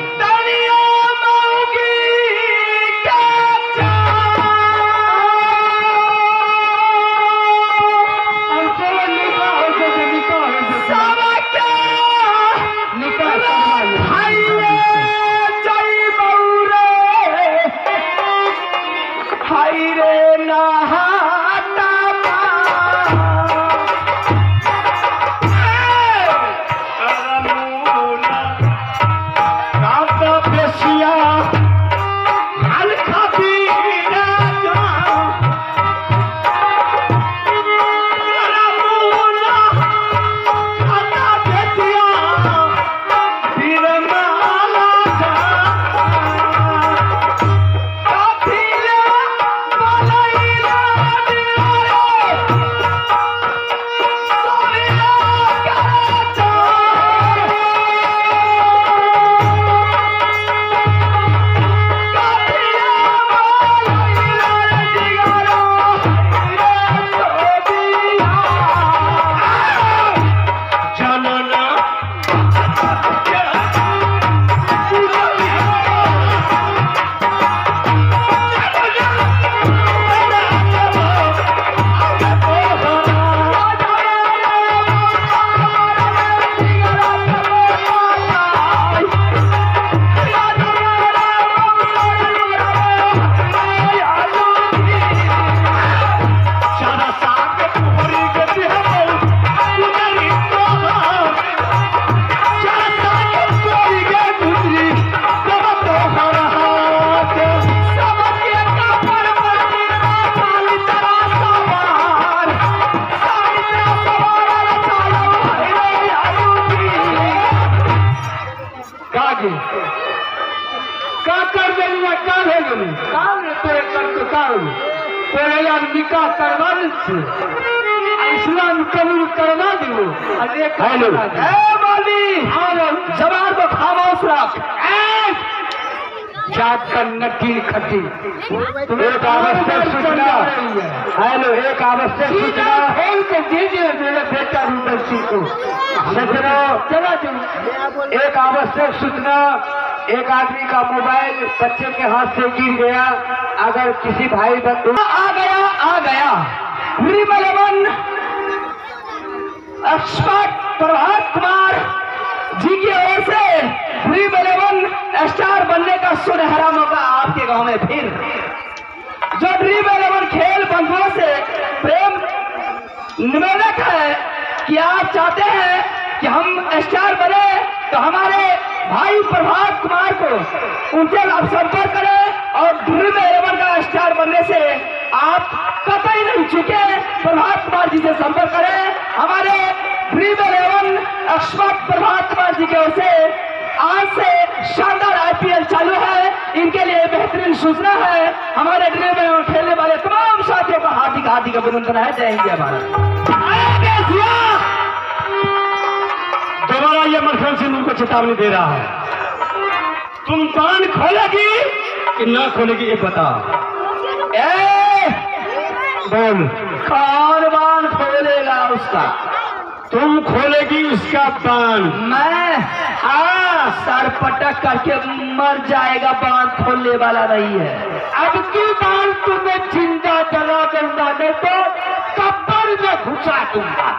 निकाह करवा इस्लाम कबूल करवा दो। जबान को खामोश रख, जात कर नकील खटी। एक आवश्यक सूचना, हेलो, एक आवश्यक सूचना खोल के दीजिए मेरे बेटा रूपसी को। एक आवश्यक सूचना, एक आदमी का मोबाइल बच्चे के हाथ से गिर गया। अगर किसी भाई बंधु आ गया ड्रीम 11 एक्सपर्ट प्रभात कुमार जी की ओर से ड्रीम 11 स्टार बनने का सुनहरा मौका आपके गांव में फिर। जो ड्रीम 11 खेल बंधुओं से प्रेम निवेदक है कि आप चाहते हैं कि हम स्टार बने तो हमारे भाई प्रभात कुमार को उनसे आप संपर्क करें और ड्रीम 11 का स्टार बनने से आप कतई नहीं चुके। प्रभात कुमार जी से संपर्क करें। हमारे ड्रीम 11 एक्सपर्ट प्रभात कुमार जी की ओर से आज से शानदार IPL चालू है। इनके लिए बेहतरीन सूचना है। हमारे ड्रीम 11 खेलने वाले तमाम साथियों का हार्दिक हार्दिक अभिनंदन है। जय हिंद जय भारत। दोबारा ये मरखन सिंह उनको चेतावनी दे रहा है, तुम कान खोलेगी कि ना खोलेगी ये बता। बोल। कौन बांध खोलेगा उसका? तुम खोलेगी उसका बांध। मैं? हाँ, सर पटक करके मर जाएगा। बांध खोलने वाला नहीं है। अब की बार तुम्हें जिंदा जला दूंगा, नहीं तो कब्र में घुसा दूंगा।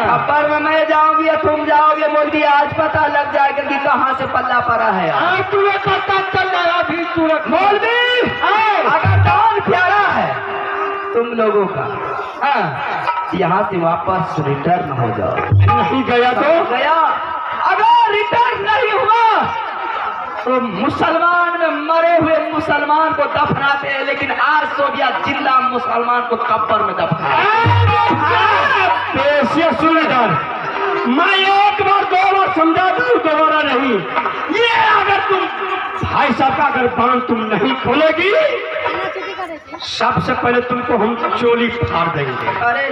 खबर में मैं जाऊंगी या तुम जाओगे बोल आज पता लग जाएगा कि कहाँ से पल्ला पड़ा है। तुम्हें पता चल रहा अभी तुरंत। मौलवी अगर दान प्यारा है तुम लोगों का, यहाँ से वापस रिटर्न हो जाओ। नहीं गया तो गया। अगर रिटर्न नहीं हुआ तो मुसलमान में मरे हुए मुसलमान को दफनाते हैं, लेकिन आज सो गया जिंदा मुसलमान को कब्र में दफना। सुनेदार, मैं एक बार 2 बार समझा दूं, दोबारा नहीं। ये अगर तुम भाई साहब का अगर बांध तुम नहीं खोलेगी, सबसे पहले तुमको हम चोली फाड़ देंगे। अरे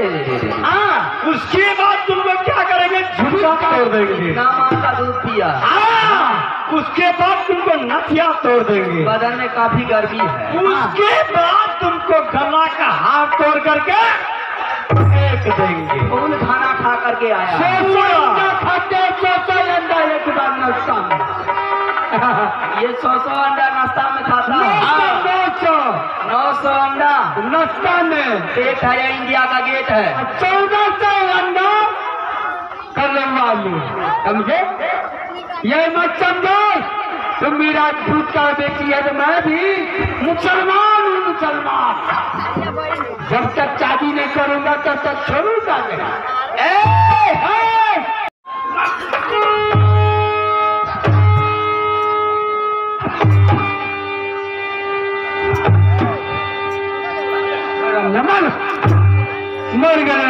हाँ, उसके बाद तुमको क्या करेंगे? झुका तोड़ देंगे। नाम का दूध पिया। हाँ, उसके बाद तुमको नथिया तोड़ देंगे। बदन में काफी गर्मी है। उसके बाद तुमको गला का हाथ तोड़ करके फेंक देंगे। कौन खाना खा करके आया? खाते 100 अंडा एक बार नाश्ता में। ये 100 अंडा नाश्ता में खाता है। 900 अंडा नाश्ता में। पेट है या इंडिया का गेट है? 1400 अंडा करने वाले, समझे? ये मत समझो तुम मेरा झूठ का बेटी है तो मैं भी मुसलमान हूँ। मुसलमान जब तक शादी नहीं करूंगा तब तक छोड़ूंगा नहीं। नमन मर गया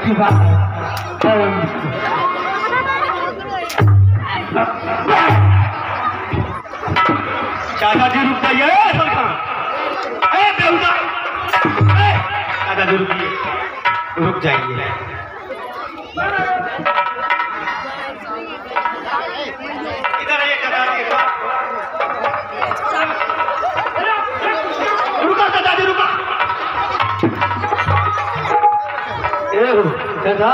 की बात। चाचा जी रुक जाइए। चाचा जी रुकिए, रुक जाइए। इधर आइए चाचा जी। रुका चाचा जी, रुका। दादा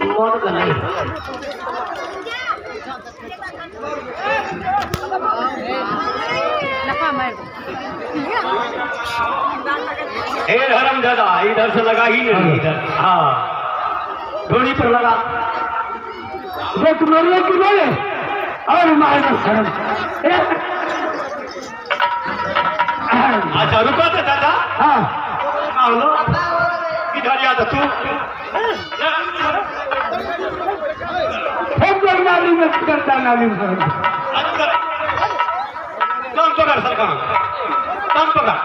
मौत का नहीं। धर्म दादा इधर से लगा ही नहीं। इधर हाँ, थोड़ी पर लगा। देख मेरे की बोले और मारना शर्म। अच्छा रुको तो दादा। हाँ बोलो, इधर या तो तू नाली में करता नाली में काम पकड़ सर, काम पकड़।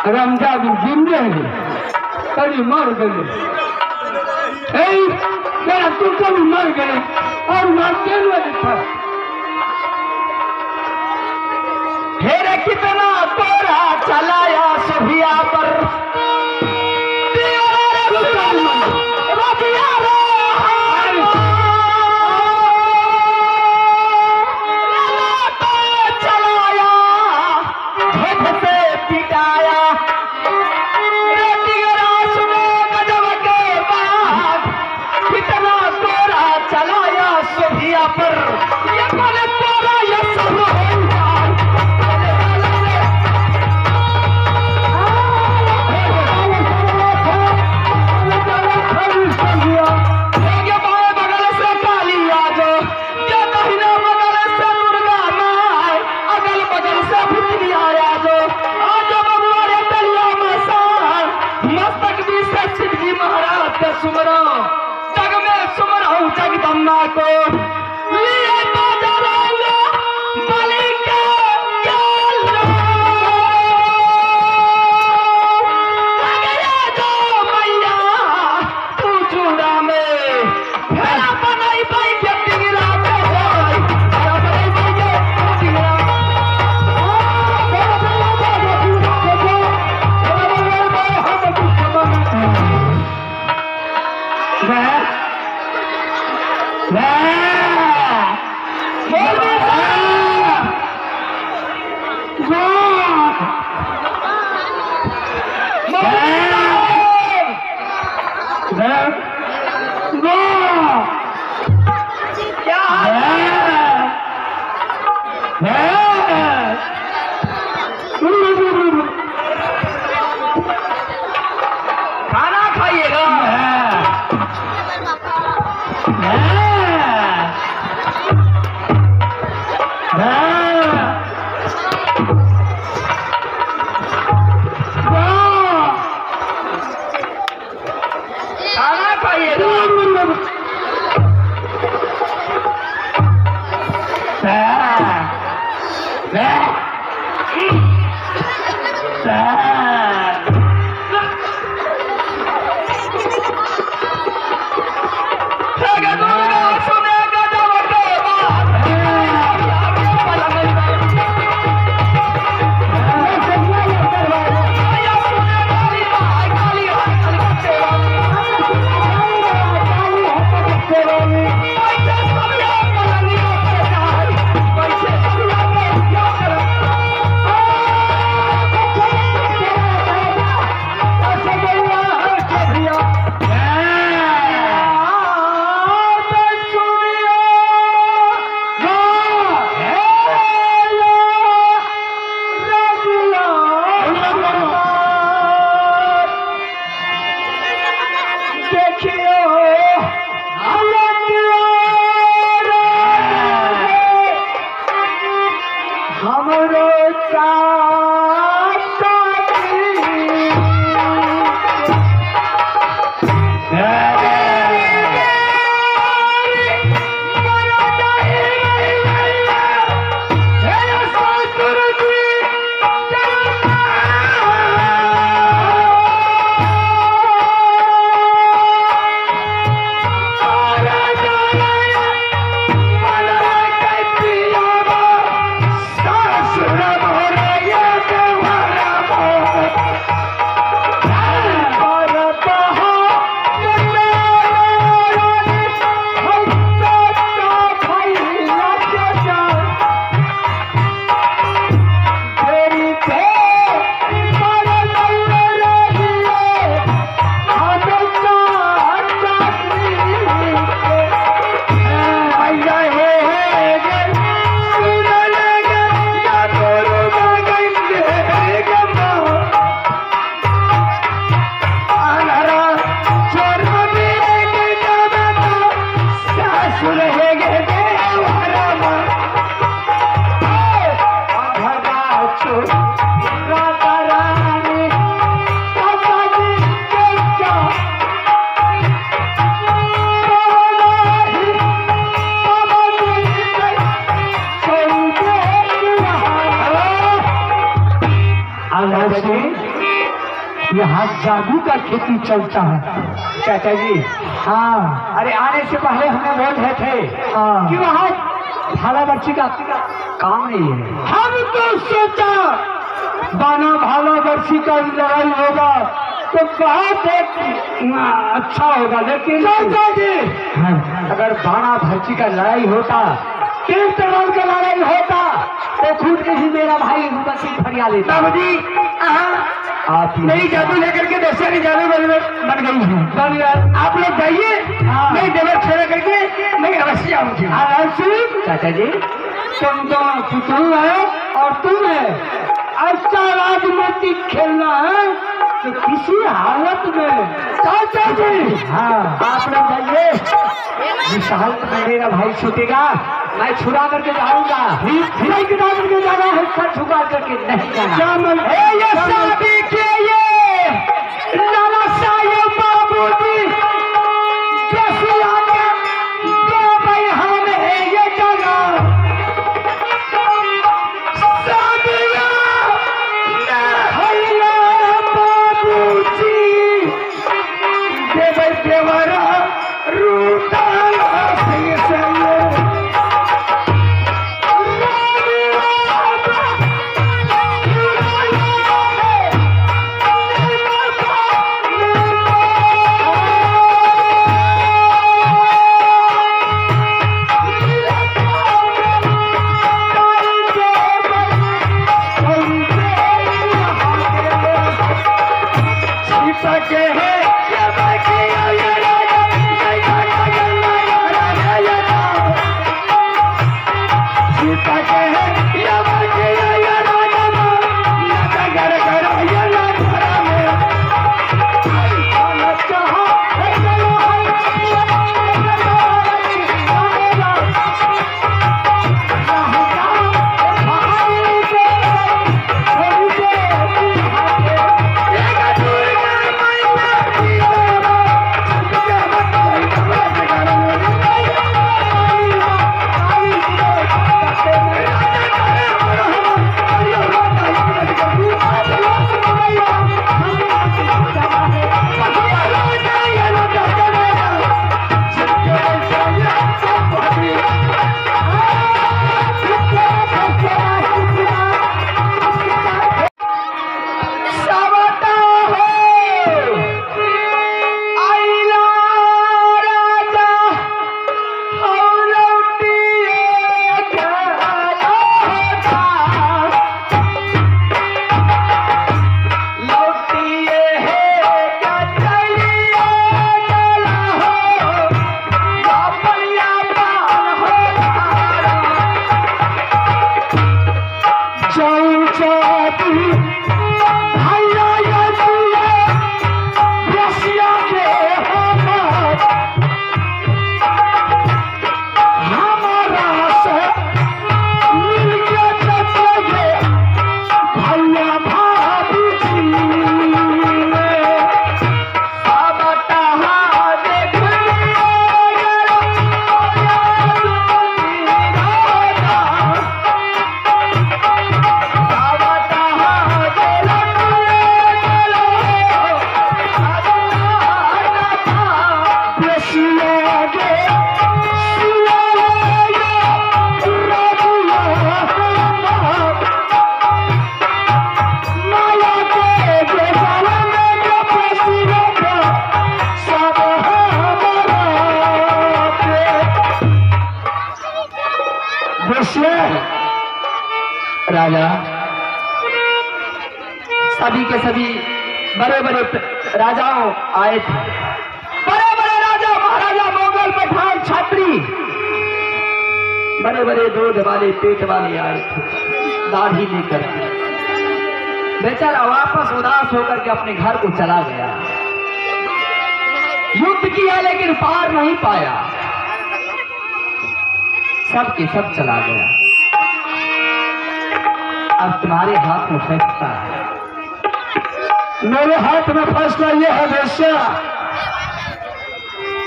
रमजान जिंदे कभी मर गए, तू कभी मर गए और मरते हुए था। हेरे कितना तोरा चलाया सुभिया पर चलाया धूप से पिटाया सुनो सुमरो जग में सुमरो जगदम्बा को लिए तो जरांगा बलि के जालो लगे जो मैया तू चूड़ा में फेरा बनाई पाई के टिंगरा पे जाई फेरा बनाई पाई के टिंगरा खाना खाइएगा खाना खाइएगा यहाँ जादू का खेती चलता है चाचा जी। हाँ, अरे आने से पहले हमें बोल रहे थे कि वहाँ भाला बच्ची का काम नहीं है। हम तो सोचा बाना भाला बच्ची का लड़ाई होगा तो बहुत अच्छा होगा, लेकिन चाचा जी अगर बाना भर्ची का लड़ाई होता, तीर तलवार का लड़ाई होता तो खुद के ही मेरा भाई बसी फरिया लेता। आप नई जादू लेकर के दशहरी जादू बन गई है, बन गया। आप लोग जाइए, मैं देवर खेला करके मैं अवश्य आऊंगी। चाचा जी तुम दोनों पुतुल है और तुम है, अच्छा राजनीति खेलना है तो किसी हालत में चाचा जी। हाँ आप लोग जाइए, विशाल मेरा भाई छूटेगा, मैं छुड़ा करके जाऊंगा, नहीं गिरा करके जाना है, सर छुपा करके नहीं जाना। ये शादी के ये लाला साहब बाबूजी देवरा रूटाला सिंह से राजा सभी के सभी बड़े बड़े राजाओं आए थे। बड़े बड़े राजा महाराजा मोगल पठान छात्री बड़े बड़े दूध वाले पेट वाले आए थे दाढ़ी लेकर। बेचारा वापस उदास होकर के अपने घर को चला गया। युद्ध किया लेकिन पार नहीं पाया, सब के सब चला गया। अब तुम्हारे हाथ में फैसला है। मेरे हाथ में फैसला यह है बेश्या,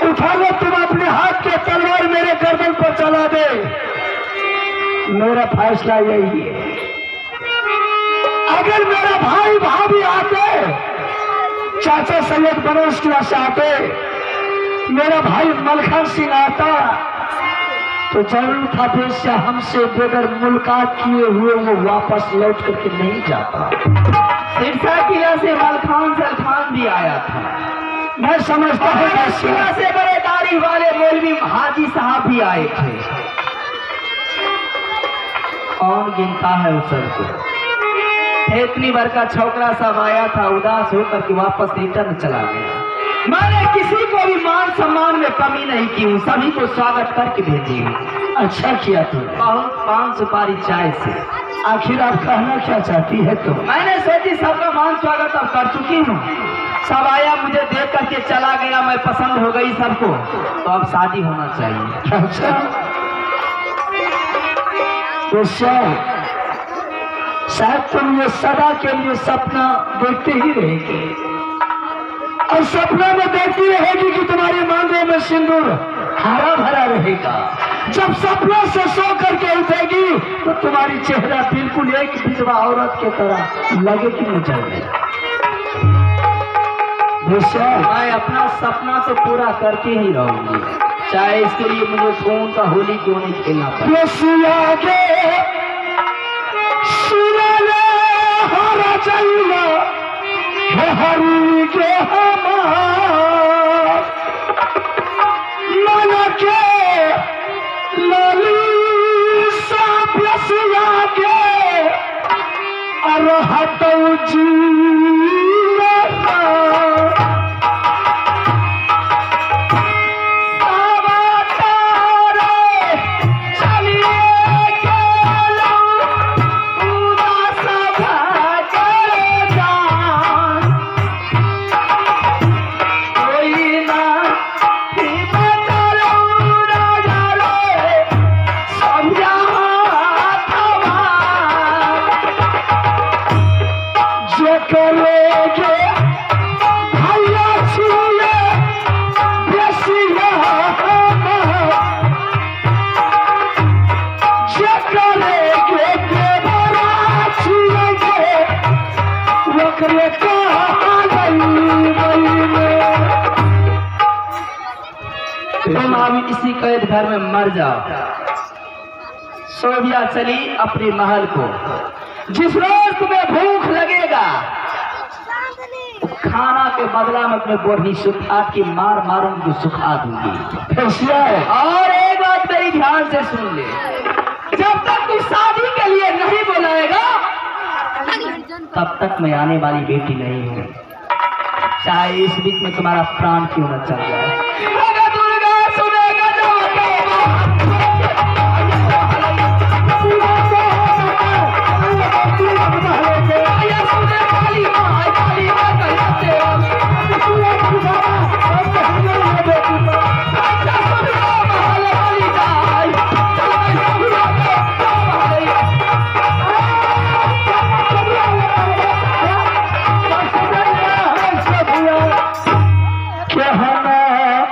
उठा लो तुम अपने हाथ के तलवार मेरे गर्दन पर चला दे। मेरा फैसला यही है, अगर मेरा भाई भाभी आते, चाचा सैयद बनोश की से आते, मेरा भाई मलखन सिंह आता तो जरूर था बेश्या हमसे बगैर मुलाकात किए हुए वो वापस लौट करके नहीं जाता। सिरसा किला से मलखान सलखान भी आया था। मैं समझता हूँ किला से बड़े तारीफ वाले मौलवी हाजी साहब भी आए थे। कौन गिनता है उस सर को? इतनी बार का छोकरा सब आया था, उदास होकर के वापस रिटर्न चला गया। मैंने किसी को भी मान सम्मान में कमी नहीं की हूँ, सभी को स्वागत करके भेजी हूँ। अच्छा किया तुमने, बहुत 5 सुपारी चाय से। आखिर आप कहना क्या चाहती है तुम? मैंने सोची सबका मान स्वागत अब कर चुकी हूँ, सब आया मुझे देख करके चला गया, मैं पसंद हो गई सबको, तो अब शादी होना चाहिए। अच्छा तो शायद तुम ये सदा के लिए सपना देखते ही रहेगी और सपना में देखती रहेगी कि तुम्हारी मांगों में सिंदूर हरा भरा रहेगा। जब सपना से सो करके उठेगी तो तुम्हारी चेहरा बिल्कुल एक विधवा औरत की तरह लगेगी मुझे। मैं अपना सपना तो पूरा करके ही रहूंगी, चाहे इसके लिए मुझे कौन सा होली क्यों नहीं खेलना पड़े। हरी के मन के लाली सापिया के अरहत जी तुम अभी इसी कैद घर में मर जाओ। सोभिया चली अपने महल को। जिस रोज तुम्हें भूख लगेगा खाना के बदला में अपने बोरनी सुखा की मार मारूंगी, सुखा दूंगी। और एक बात मेरी ध्यान से सुन ले, जब तक तू शादी के लिए नहीं बुलाएगा तब तक मैं आने वाली बेटी नहीं हूँ, चाहे इस बीच में तुम्हारा प्राण क्यों न चल जाए। कहना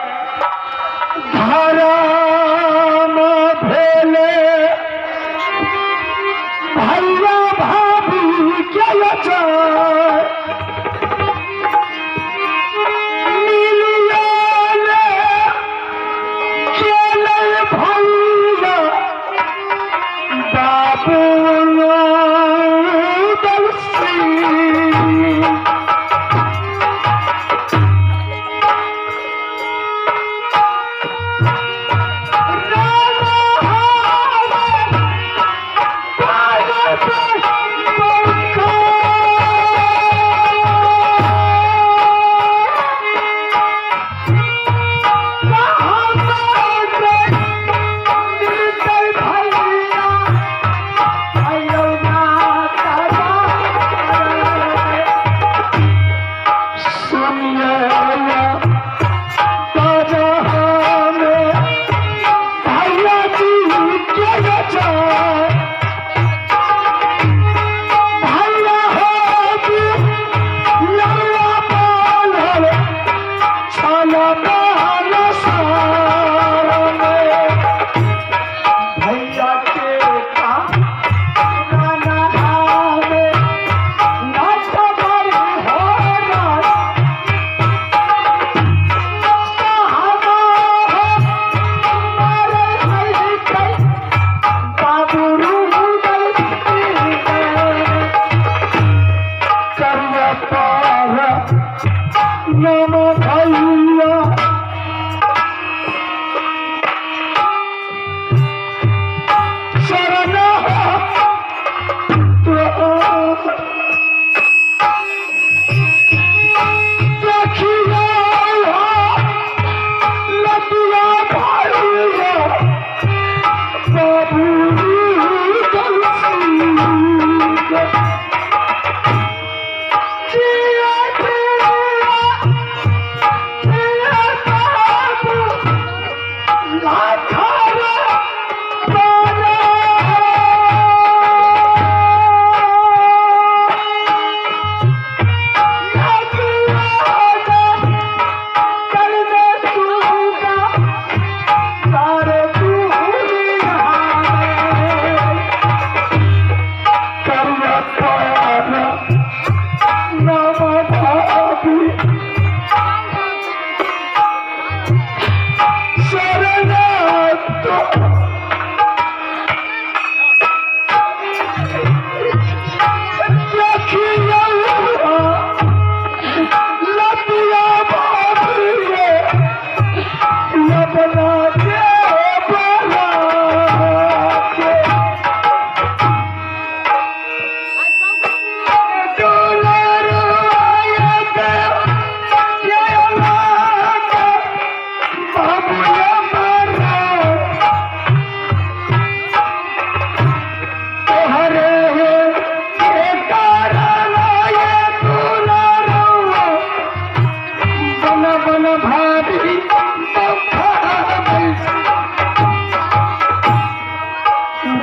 मन भारी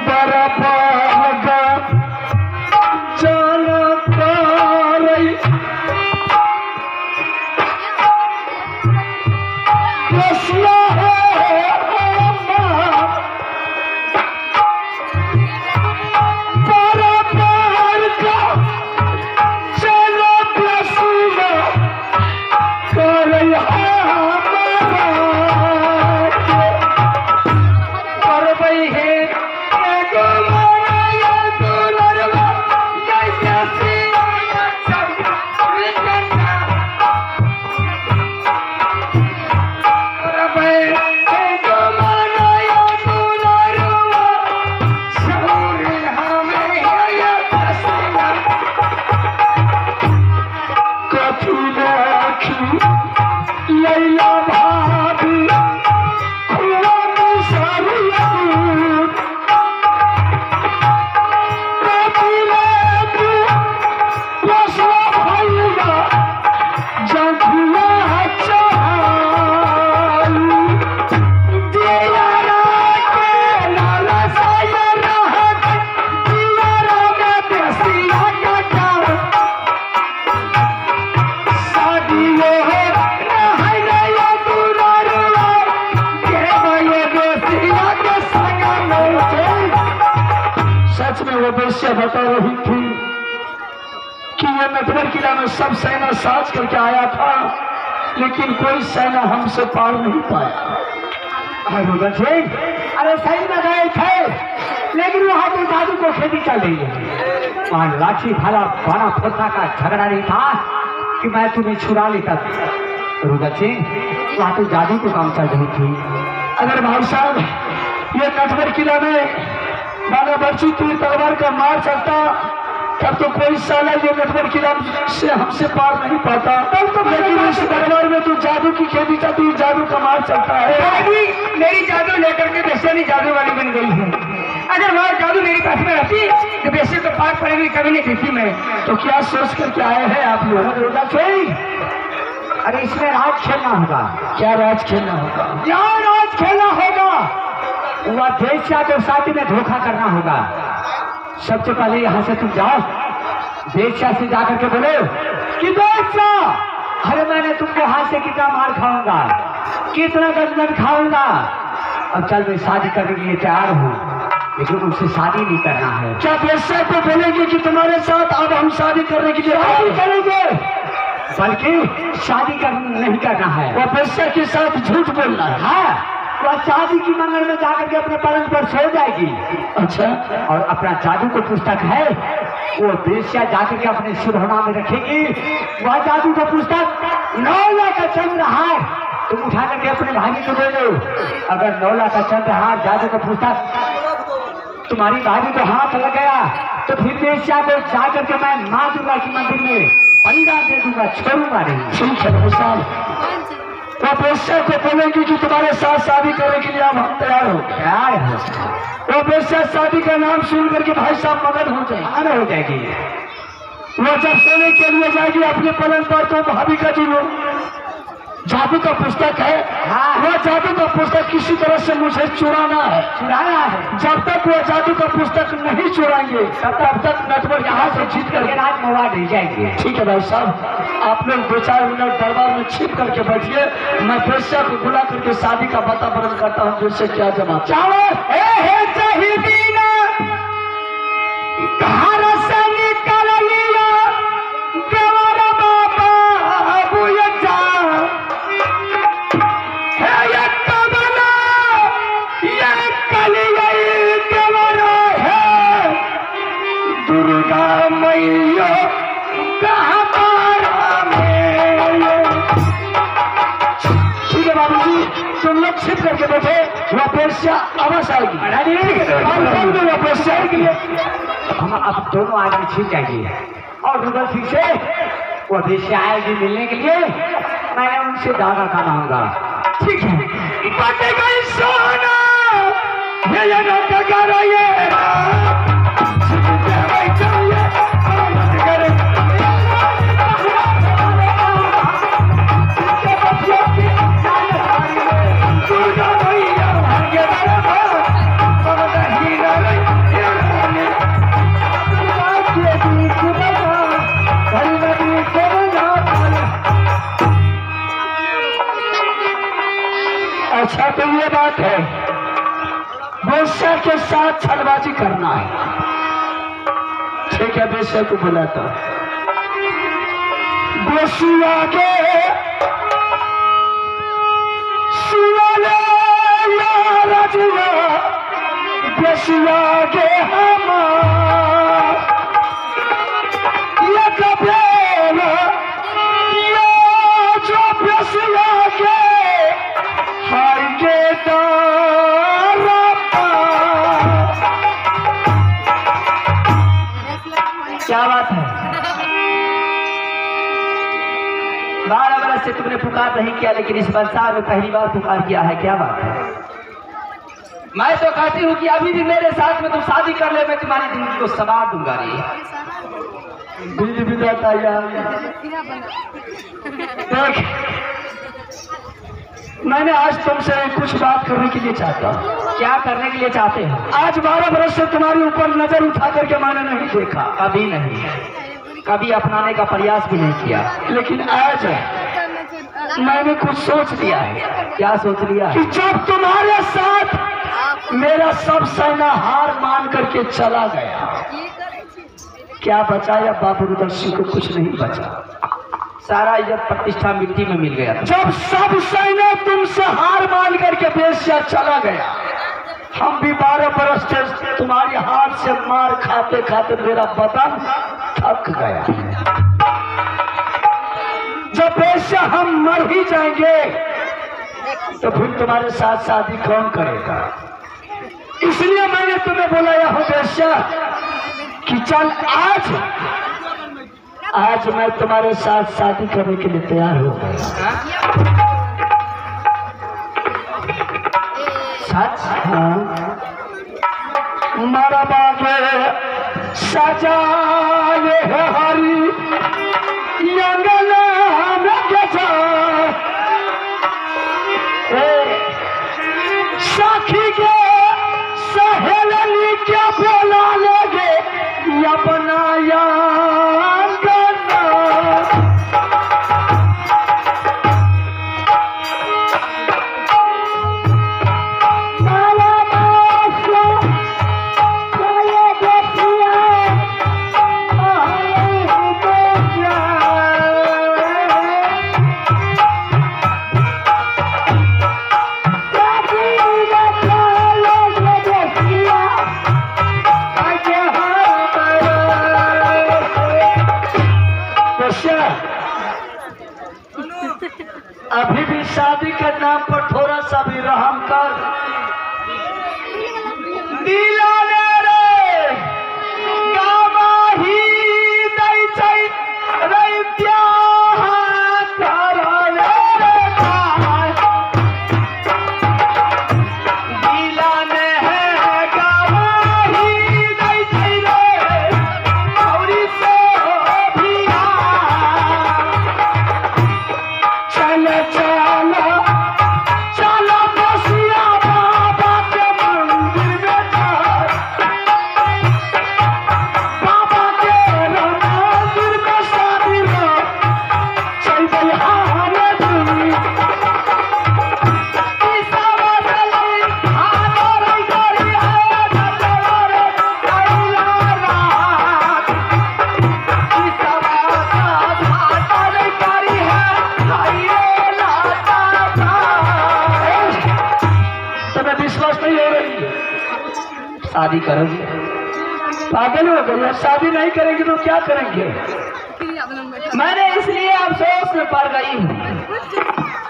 बरपागा चल करई कृष्ण बता रही थी कि ये नटवर किला में सब सेना साज करके आया था, लेकिन कोई सेना हमसे पार नहीं पाया। रुद्र सिंह, अरे सही में गए थे, लेकिन वहां तो जादू को खेती चल रही है। वहां लाठी भाला बड़ा फोटा का झगड़ा नहीं था कि मैं तुम्हें छुड़ा लेता। रुद्र सिंह, वहां तो जादू को काम चल रही थी। अगर भाई साहब ये नटवर किला में माना बर्ची तीर तलवार का मार चलता, तब तो कोई साला ये नटवर किला से हमसे पार नहीं पाता। लेकिन इस दरबार में तो जादू की खेती चलती है, जादू का मार चलता है। मेरी जादू लेकर के बेसनी जादू वाली बन गई है। अगर वह जादू मेरी पास में रहती तो वैसे तो पार पड़ेगी, कभी नहीं देखी मैं। तो क्या सोच करके आए हैं आप लोग? अरे इसमें राज खेलना होगा। क्या राज खेलना होगा? क्या राज खेलना होगा? वह बेचा तो साथी में धोखा करना होगा। सबसे पहले यहाँ से तुम जाओ, बेचा से जाकर के बोलो कि बेचा, अरे मैंने तुमको हाथ से कितना मार खाऊंगा, कितना गंदन खाऊंगा। अब चल मैं शादी करने के लिए तैयार हूँ, लेकिन उनसे शादी नहीं करना है। क्या बेचा को बोलेंगे कि तुम्हारे साथ अब हम शादी करने के लिए शादी करेंगे, बल्कि शादी नहीं करना है। वो बेचा के साथ झूठ बोलना है। हाँ, वह शादी की मंगल में जाकर के अपने पलंग पर सो जाएगी। अच्छा, और अपना जादू को पुस्तक है वो बेश्या जाकर के अपने सुरहना में रखेगी। वह जादू को पुस्तक 9 लाख का चंद्रहार तुम उठा करके अपने भाभी को दे दो। अगर 9 लाख का चंद्रहार जादू का पुस्तक तुम्हारी भाभी को हाथ लग गया तो फिर बेश्या को जाकर के मैं माँ दुर्गा की मंदिर में बलिदान दे दूंगा, छोड़ूंगा नहीं। ठीक है साहब, वो बेश्या को बोलेंगे कि तुम्हारे साथ शादी करने के लिए अब हम तैयार हो। वो बेश्या शादी का नाम सुन करके भाई साहब मगन हो जाएगी। वो जब सोने के लिए जाएगी अपने पलंग पर, तो भाभी का जो जादू का पुस्तक है, वो जादू का पुस्तक किसी तरह से मुझे चुराना है। जब तक वो जादू का पुस्तक नहीं चुराएंगे तब तक नटवर यहाँ से जीत करके रात मवा नहीं जाएंगे। ठीक है भाई साहब, आप लोग 2-4 मिनट दरबार में छिप करके बैठिए, मैं बेश्या को बुला करके शादी का वातावरण करता हूँ। जिससे क्या जवाब चावल घर से निकल लिया देवर बाबा बुया जा है ये कमला ये कलिया देवर है दुर्गा मैया तुम लोग छिप करके बैठे, वह बेश्या अवश्य आएगी। हम अब दोनों आदमी छिप जाएंगे और रुद्र सिंह से वो बेश्या आएगी मिलने के लिए, मैंने उनसे दावा खाना होगा। ठीक है, सोना अच्छा तो ये बात है, बेश्या के साथ छलबाजी करना है। ठीक है, बेश्या को बुलाता बेशिया के सुनाले या रजुआ, बेशिया के हम ये कबेर ये जो बेशिया के हाय के क्या बात है? 12 बरस से तुमने पुकार नहीं किया, लेकिन इस बरसात में पहली बार पुकार किया है, क्या बात है? मैं तो कहती हूँ कि अभी भी मेरे साथ में तुम शादी कर ले, मैं तुम्हारी जिंदगी को संवार दूंगा रे। बिजली भी जाता यार। देख, मैंने आज तुमसे कुछ बात करने के लिए चाहता हूँ। क्या करने के लिए चाहते हैं? आज 12 बरस से तुम्हारे ऊपर नजर उठा करके मैंने नहीं देखा, कभी नहीं, कभी अपनाने का प्रयास भी नहीं किया, लेकिन आज मैंने कुछ सोच लिया है। क्या सोच लिया है? कि जब तुम्हारे साथ मेरा सब सेना हार मान करके चला गया, क्या बचाया बाबू रुद्र सिंह को? कुछ नहीं बचा, सारा इज्जत प्रतिष्ठा मिट्टी में मिल गया। जब सब सेना तुमसे हार मान करके बेश्या चला गया, हम भी 12 बरस से तुम्हारे हाथ से मार खाते खाते मेरा बदन थक गया। जब बेश्या हम मर ही जाएंगे तो फिर तुम्हारे साथ शादी कौन करेगा? इसलिए मैंने तुम्हें बुलाया हो बेश्या कि चल आज मैं तुम्हारे साथ शादी करने के लिए तैयार हो गया। सच? हाँ। मारा बागे सजाए है हरी अंगना में गजा, साखी के सहेली क्या बोला लगे या बनाया अभी भी शादी के नाम पर थोड़ा सा भी रहम कर। दिलाने रे गावाही दई चई रैत्या कराने रे काय, दिलाने है गावाही दई चई रे औरी से भिया, चल चल चल बसिया बाबा के मंदिर में चल, बाबा के मंदिर में शादी हो चल बलिहाने दुनी ईसावा चली हाथ रही करी है चलरे कैला रात, ईसावा साथ हाथ रही करी है हाय लाता था। तुम्हें विश्वास नहीं हो रही? शादी करोगे? पागल हो गई? अब शादी नहीं करेंगे तो क्या करेंगे? मैंने इसलिए अफसोस में पड़ गई हूँ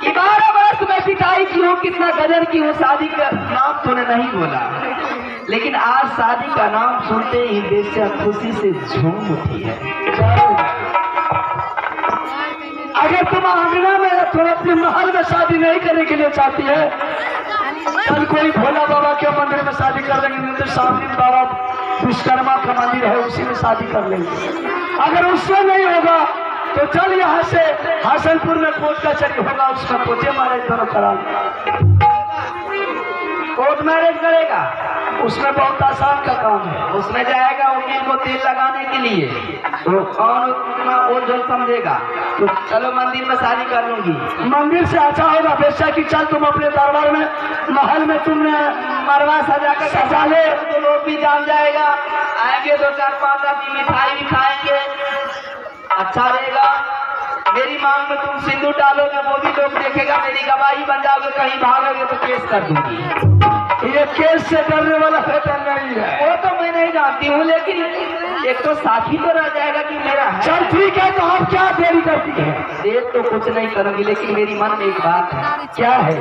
कि 12 वर्ष में पिटाई की हूँ, कितना गजर की हूँ, शादी का नाम तूने नहीं बोला, लेकिन आज शादी का नाम सुनते ही बेश्या खुशी से झूम उठी है। अगर तुम आंगना में तुम अपने महल में शादी नहीं करने के लिए चाहती है, कल कोई भोला बाबा के मंदिर में शादी कर लेंगे, नहीं तो सामने बाबा विश्वकर्मा का मंदिर है उसी में शादी कर लेंगे। अगर उससे नहीं होगा तो चल यहाँ से हासनपुर में कोर्ट कचहरी होगा, उसमें पोते मारे दोनों करा। कोर्ट कोर्ट मैरिज करेगा, उसमें बहुत आसान का काम है। उसमें जाएगा वकील को तेल लगाने के लिए, तो कौन उतना ओझल समझेगा। तो चलो मंदिर में शादी कर लूंगी। मंदिर से अच्छा होगा बेशक कि चल तुम अपने दरबार में, महल में तुमने मरवा सजा कर सजा ले, तो लोग भी जान जाएगा, आएंगे 2-4-5 आदमी मिठाई भी खाएंगे, अच्छा रहेगा। मेरी मांग में तुम सिंदूर डालोगे, वो भी लोग देखेगा, मेरी गवाही बन जाओगे, कहीं भागोगे तो केस कर दूंगी। ये केस से डरने वाला पैटर्न नहीं है। वो तो मैं नहीं जानती हूँ, लेकिन एक तो साथी तो रह जाएगा कि मेरा है। चल ठीक है, तो आप क्या देरी करती है? देर तो कुछ नहीं करूंगी, लेकिन मेरी मन में एक बात है। क्या है?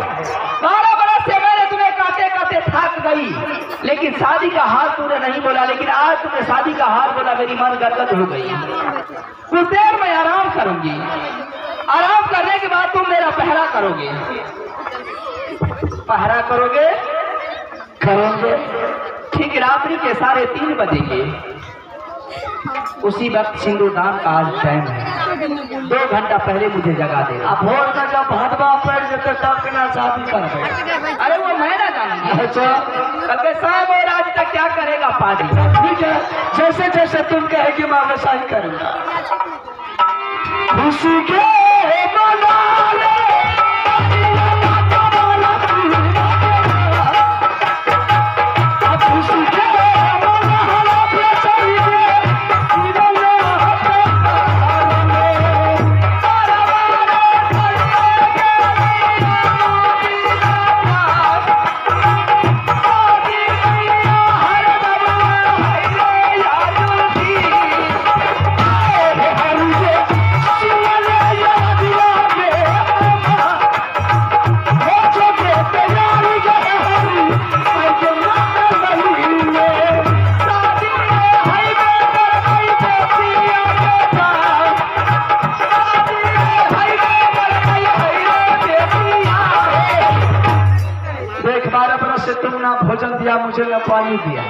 12 बरस से मैंने तुम्हें काटे काटे थक गई, लेकिन शादी का हाल तूने नहीं बोला, लेकिन आज तुमने शादी का हाल बोला, मेरी मन गदगद हो गई। कुछ देर में आराम करूंगी, आराम करने के बाद तुम मेरा पहरा करोगे। पहरा करोगे? करोगे। ठीक रात्रि के 3:30 बजेंगे, उसी वक्त सिंदूरदान का आज टाइम है। 2 घंटा पहले मुझे जगा देना। अब भोर का जब भादवा पड़ जाते तब के ना शादी कर दे। अरे वो मैं ना जानूंगी। अच्छा, कल के साहब और आज तक क्या करेगा पाजी? ठीक है, जैसे जैसे तुम कहेगी मैं वैसा ही करूंगा। खुशी के मना ले, भोजन दिया मुझे, न पानी दिया,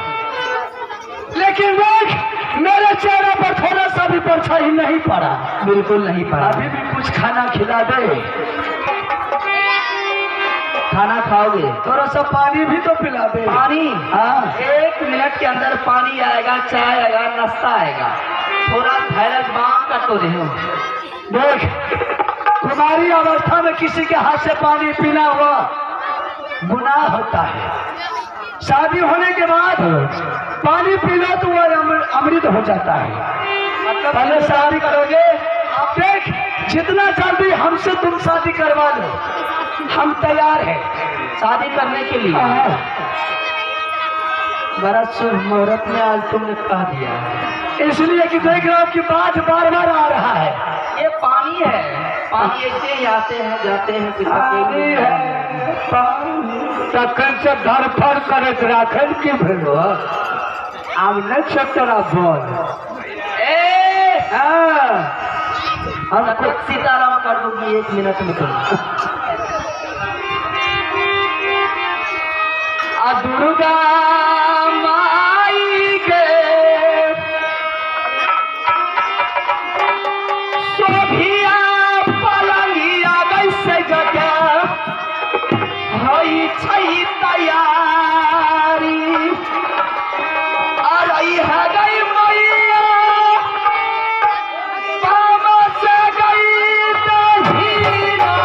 लेकिन देख मेरे चेहरे पर थोड़ा सा भी परछाई नहीं पड़ा। बिल्कुल नहीं पड़ा। अभी भी कुछ खाना खिला दे। खाना खाओगे? थोड़ा सा पानी भी तो पिला दे। पानी? हाँ, 1 मिनट के अंदर पानी आएगा, चाय आएगा, नाश्ता आएगा। थोड़ा धैर्य बांध कर तो रहे हो। देख तुम्हारी अवस्था में किसी के हाथ से पानी पीना हुआ गुनाह होता है। शादी होने के बाद पानी पीना तो वह अमृत हो जाता है। मतलब पहले शादी करोगे? देख जितना जल्दी हमसे तुम शादी करवा लो, हम तैयार हैं शादी करने के लिए। बड़ा शुभ मुहूर्त में आज तुमने कह दिया, इसलिए कि देख रहा हूँ कि बात बार बार आ रहा है। ये पानी है, पानी ऐसे ही आते हैं जाते हैं, पानी है। तखन से धरफड़ करत राखल की भेलो, अब न चतरा बोल। हमको सीताराम कर दूंगी 1 मिनट में तुम। दुर्गा माई के सोभिया पलंगिया कैसे जगह हई छई तैयारी। अरे है गई मैया बाबा से गई तो हीरा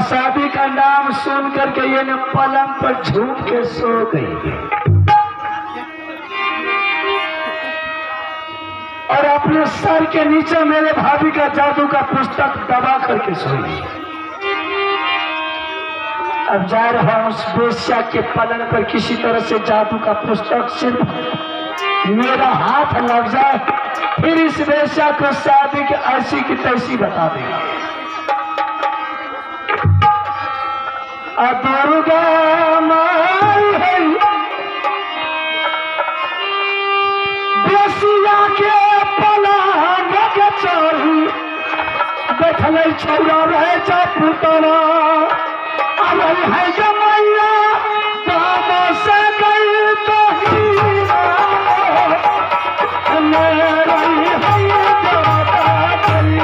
शादी का नाम सुन करके ये न पलंग पर झूम के सो गई और अपने सर के नीचे मेरे भाभी का जादू का पुस्तक दबा करके सोई। अब जा रहा हूं उस बेश्या के पलंग पर किसी तरह से जादू का पुस्तक सिर्फ मेरा हाथ लग जाए, फिर इस बेश्या को शादी की ऐसी की तैसी बता देगा। दुर्गा माई है बेसिया के पलंग के चढ़ी बैठल छौरा रहे जा पुतना अरे है जो मैया काम से गई तो हीरा मेरा ही है जाता गई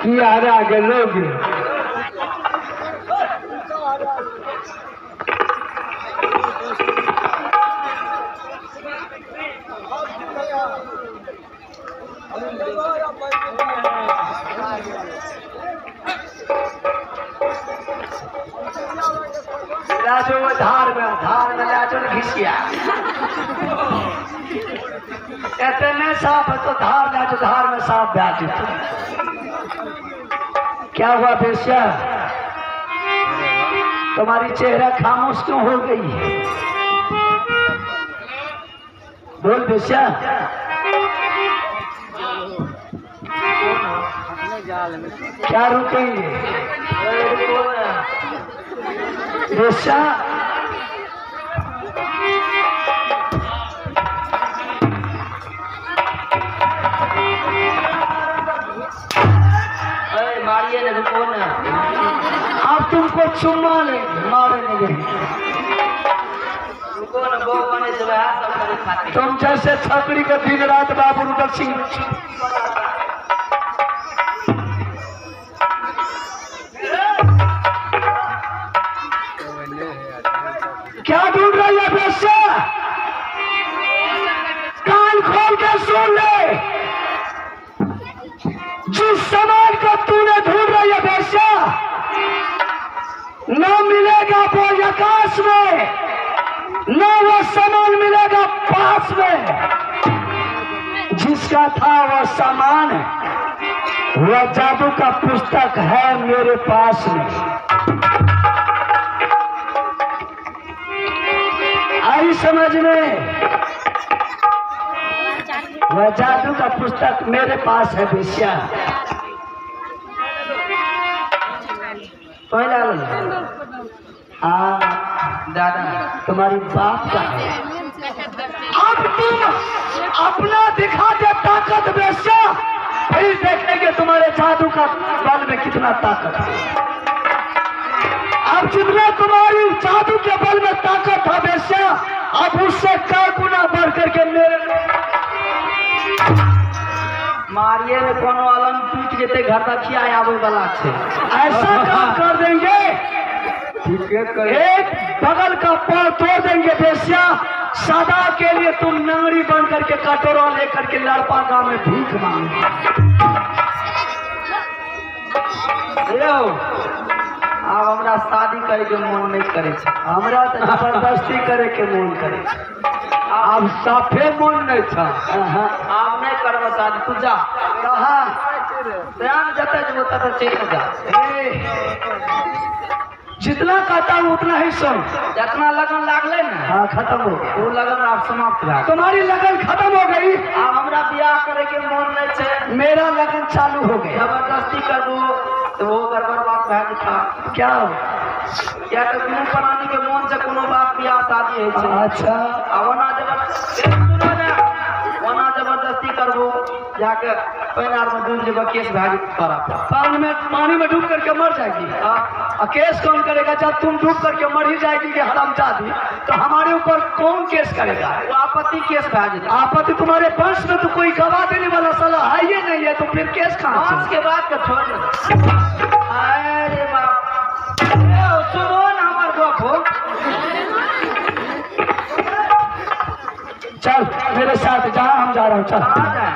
कि आगे लोग लाजो धार में लाजो घिसिया इतने साफ है तो धार में साफ ब्याज। क्या हुआ बेस्या, तुम्हारी चेहरा खामोश क्यों हो गई है? बोल बेस्या। क्या रुकेंगे बेस्या? मारिए ना, रुको ना। अब तुमको चुम्मा लेंगे, मारेंगे। रुको ना, वो बने जो है सब करे खाते। तुम जैसे छपरी का दिन रात बाबू रुद्र सिंह। क्या ढूंढ रही है बेस्या? कान खोल के सुन ले। जिस सामान को तूने ढूंढ रही है बेस्या, न मिलेगा वो आकाश में, न वो सामान मिलेगा पास में। जिसका था वो सामान, वह जादू का पुस्तक है मेरे पास में। आई समझ में? वह जादू का पुस्तक मेरे पास है बेस्या। हाँ दादा, तुम्हारी बाप का है। अब तुम अपना दिखा दे ताकत बेस्या, फिर देखेंगे तुम्हारे जादू का बल में कितना ताकत है। अब जितना तुम्हारी जादू के बल में ताकत है बेस्या, अब उससे कई गुना बढ़ करके मेरे मारिए में कोनो अलम टूट जेते घर रखिया आवे वाला छे। ऐसा काम कर देंगे, एक बगल का पांव तोड़ देंगे बेस्या। सदा के लिए तुम नारी बन करके कटोरा लेकर के लड़पा गांव में भीख मांगे। अब हमरा शादी करे के मन नहीं करे छे। हमरा तो जबरदस्ती करे के मन करे छे। अब साफे मन नहीं था। आप नहीं करबो शादी, तू जा। कहा ध्यान जते जो तते चल जा। जितना कहता हूँ उतना ही सुन। जितना लगन लागले ना, हाँ खत्म हो गया। वो लगन आप समाप्त रहा। तुम्हारी लगन खत्म हो गई, अब हमरा बियाह करे के मन नहीं छे। मेरा लगन चालू हो गया। जबरदस्ती करबो तो वो गड़बड़ बात भए जेता। क्या क्या तो बिनु प्राणी के मन से कोनो बात बियाह शादी है छे। अच्छा आवना जबरदस्ती करबो, जाके पैनार में डूब जेबो, केस भए जेत तोरा। पानी में डूब करके मर जाएगी। केस कौन करेगा? जब तुम डूब करके मर ही जाएगी कि हरामजादी, तो हमारे ऊपर कौन केस करेगा? वो आपत्ति केस भए जेत। आपत्ति तुम्हारे वंश में तो कोई गवाह देने वाला साला है ही नहीं है, तो फिर केस कहाँ से? वंश के बात का छोड़ दे। अरे बाप, सुनो ना हमार बाप हो। चल मेरे साथ, जहाँ हम जा रहा हूँ चल। कहाँ जाए?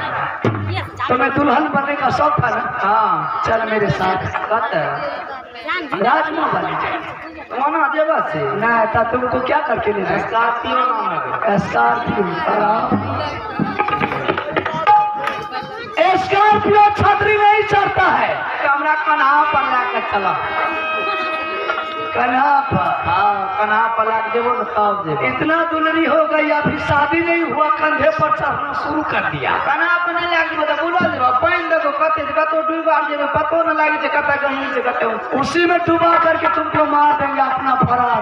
तुम्हें दुल्हन बनने का शौक था ना? हाँ, चल मेरे साथ। कते राजमा बने वहाँ जेबा से ना, तो तुमको क्या करके ले जाए? स्कॉर्पियो नाम है। स्कॉर्पियो छतरी नहीं चढ़ता है। हमरा कन्हा पर लाकर चला। कन्हा पर? हाँ, कन्हा पर लाकर जेबो तो तब जेबो। इतना दुलरी हो गई, अभी शादी नहीं हुआ, कंधे पर चढ़ना शुरू कर दिया। कन्हा पर नहीं लाग जेबो तो बुला जेबो। पानी देखो कते कतो डूबा जेबो, पतो न लागे जे कते कहीं से कते। उसी में डुबा करके तुमको मार देंगे अपना फरार।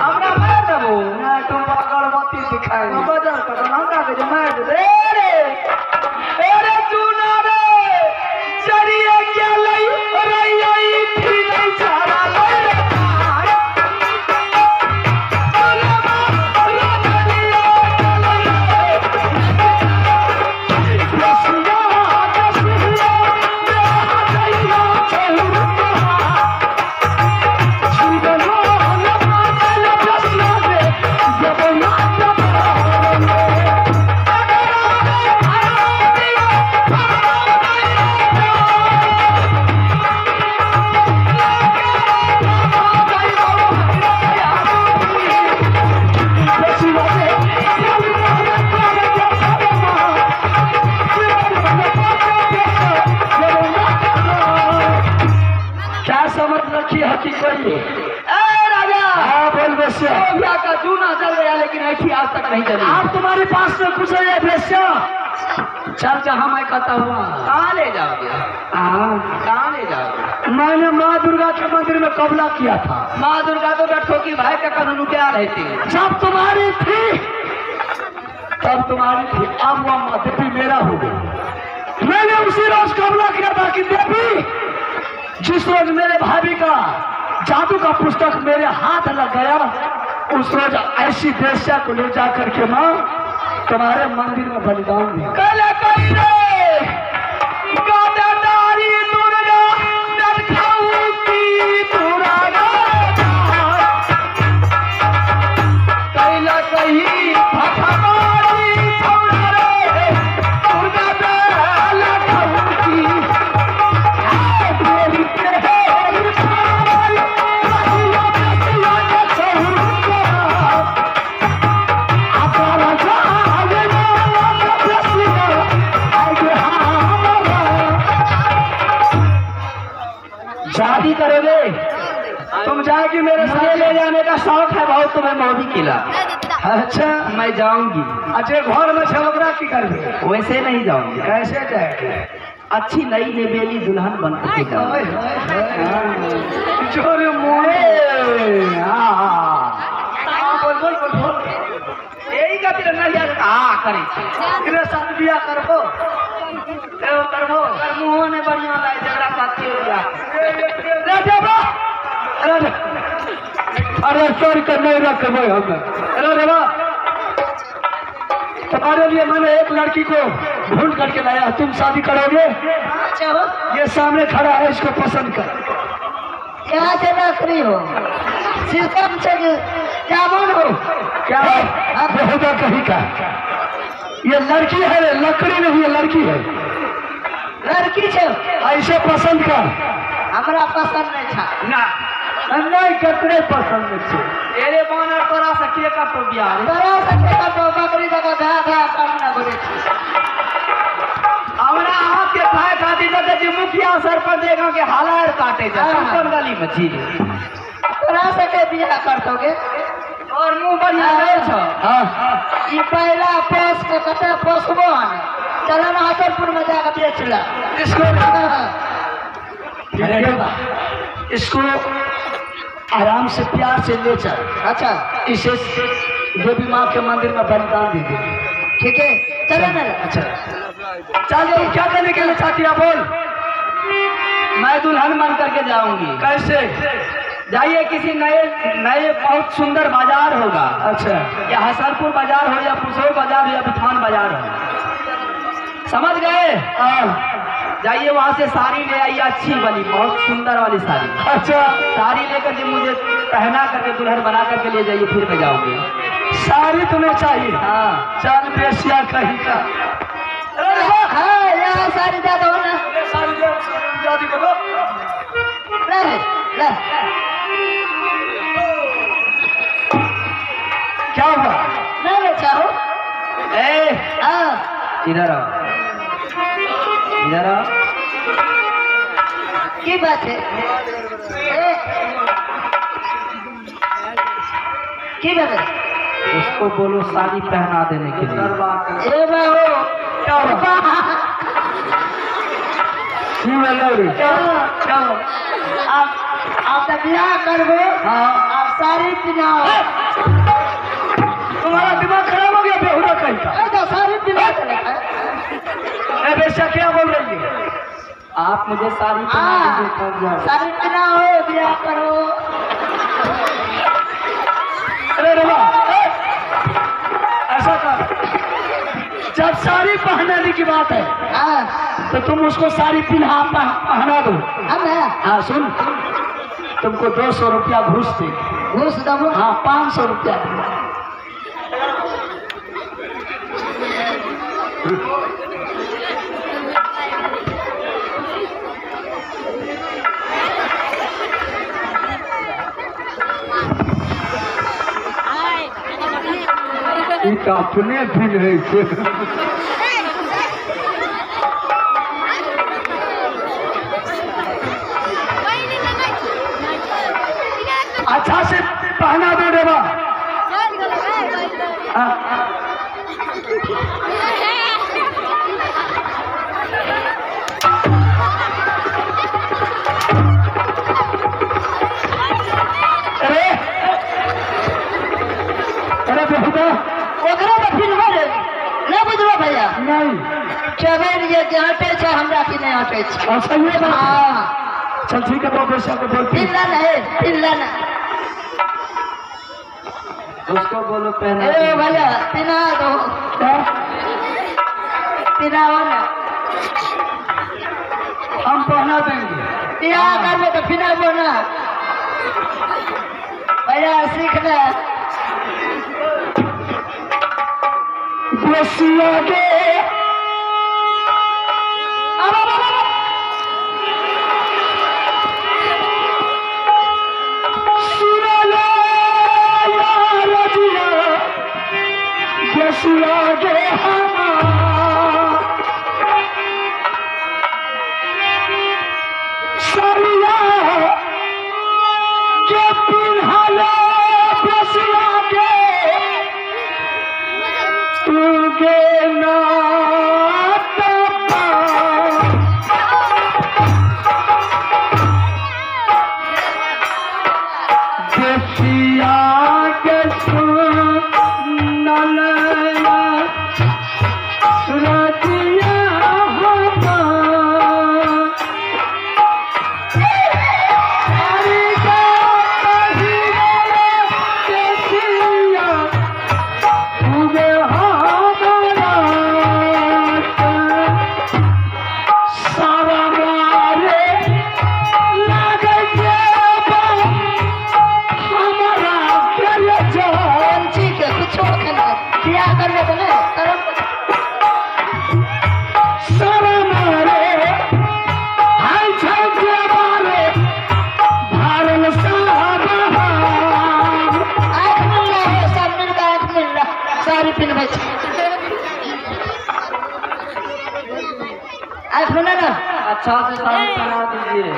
हमरा मार देबो ना, तुम अगरबत्ती दिखाएंगे। बजा कर हमरा के जे मार दे रे। अरे चूना रे चरिया क्या लई रई थी नहीं चारा लई। रसिया थे। ए राजा, हाँ बोल बेश्या। क्या का जूना चल गया लेकिन ऐठी आज तक नहीं चली। आप तुम्हारे पास में कुछ है बेश्या? चल जहाँ मैं कहता हुआ कहाँ ले जाओगे? कहाँ ले जाओगे? मैंने माँ दुर्गा के मंदिर में कबला किया था। माँ दुर्गा तो बैठो की भाई का कानून क्या रहती है? जब तुम्हारी थी तब तुम्हारी थी, अब वह माँ देवी मेरा हो गई। मैंने उसी रोज कबला किया था कि देवी, जिस रोज मेरे भाभी का जादू का पुस्तक मेरे हाथ लग गया, उस रोज ऐसी वेश्या को ले जा करके माँ तुम्हारे मंदिर में बलिदान दिया। शादी करोगे तुम? जाएगी मेरे साथ? ले जाने का शौक है बहुत तुम्हें मोदी किला। अच्छा मैं जाऊंगी। अच्छे घर में छलकरा की करके? वैसे नहीं जाऊंगी। कैसे जाएगी? अच्छी नई निबेली दुल्हन बन के जाऊंगी। जोरे मोरे। बोल बोल बोल बोल। यही का तेरा नैया कहा करे तेरे साथ बिया करबो? करबो मुंह ने बढ़िया लाए जगरा साथी हो गया। अरे सर का नहीं रखबो हम। अरे देवा, तुम्हारे लिए मैंने एक लड़की को ढूंढ करके लाया, तुम शादी करोगे? अच्छा हो, ये सामने खड़ा है, इसको पसंद कर। क्या से नौकरी हो? शीशम से जामुन हो? क्या बेहुदा कहीं का? ये लड़की है, लकड़ी नहीं है, लड़की है। लड़की छे? ऐसे पसंद कर। हमरा पसंद नहीं था। ना नहीं ककड़े पसंद छे। तेरे बानर तोरा से के का तो बियाह रे? तोरा सके का तो बकरी जगह धा करना बोले छी। हमरा हाथ के खाए खाती तो जी मुखिया सरपंच देगा के हालार काटे जा। हाँ। कौन गली में छी रे? तोरा सके बियाह करतोगे? और मुंह बढ़िया है छ। हाँ ई पहला पोस के कते पोसबो हन। चलो ना हसनपुर में जाकर बेच ला। इसको हाँ। अरे देवा, इसको आराम से प्यार से ले चल। अच्छा इसे देवी माँ के मंदिर में बलिदान दे दे। ठीक है, चलो ना। अच्छा चल, तुम क्या करने के लिए चाहती है बोल? मैं दुल्हन बन करके जाऊंगी। कैसे? जाइए किसी नए नए बहुत सुंदर बाजार होगा। अच्छा या हसनपुर बाजार हो या पुसौर बाजार हो या बिथान बाजार हो, समझ गए? जाइए वहाँ से साड़ी ले आइए, अच्छी वाली बहुत सुंदर वाली साड़ी। अच्छा, साड़ी लेकर के मुझे पहना करके दुल्हन बना करके ले जाइए, फिर मैं जाऊंगी। साड़ी तुम्हें चाहिए? हाँ चल बेसिया कहीं का। हाँ यहाँ सारी दे दो ना। साड़ी दे, शादी करो। ले ले। क्या हुआ? नहीं बेचा हो? ए हाँ इधर आओ, इधर आओ। की बात है? की बात है? उसको बोलो साड़ी पहना देने के लिए। ए बाबू क्या हुआ? चलो आप तो ब्याह करबो। हाँ आप साड़ी पिनाओ। तुम्हारा दिमाग खराब हो गया बेहुदा कहीं का? तो साड़ी पिना चलेगा। ए बेसिया क्या बोल रही है? आप मुझे साड़ी पहना दीजिए तब जाओ। साड़ी पिनाओ, ब्याह करो। अरे रवा, ऐसा कर, जब साड़ी पहनाने की बात है हाँ तो तुम उसको साड़ी पहना दो। हम है हाँ सुन, तुमको 200 रुपया घूस दे। घूस दबो। हाँ 500 रुपया। अपने भी नहीं थे। नहीं चबेर ये हटे छे हमरा की नहीं हटे छे। अच्छा ये बात है। हाँ चल ठीक है तो बेशा को बोलती पिल्ला नहीं पिल्ला ना उसको बोलो पहना ए भैया पिना दो पिनाओ ना हम पहना देंगे। पिना कर में तो पिना बोना भैया सीखना बसिया के सुना ले यार रजिया बसिया के सरिया के पिन्हले बसिया के तुगे नाता बसिया के सुनलया रजिया अच्छा से साड़ी पहना दीजिए।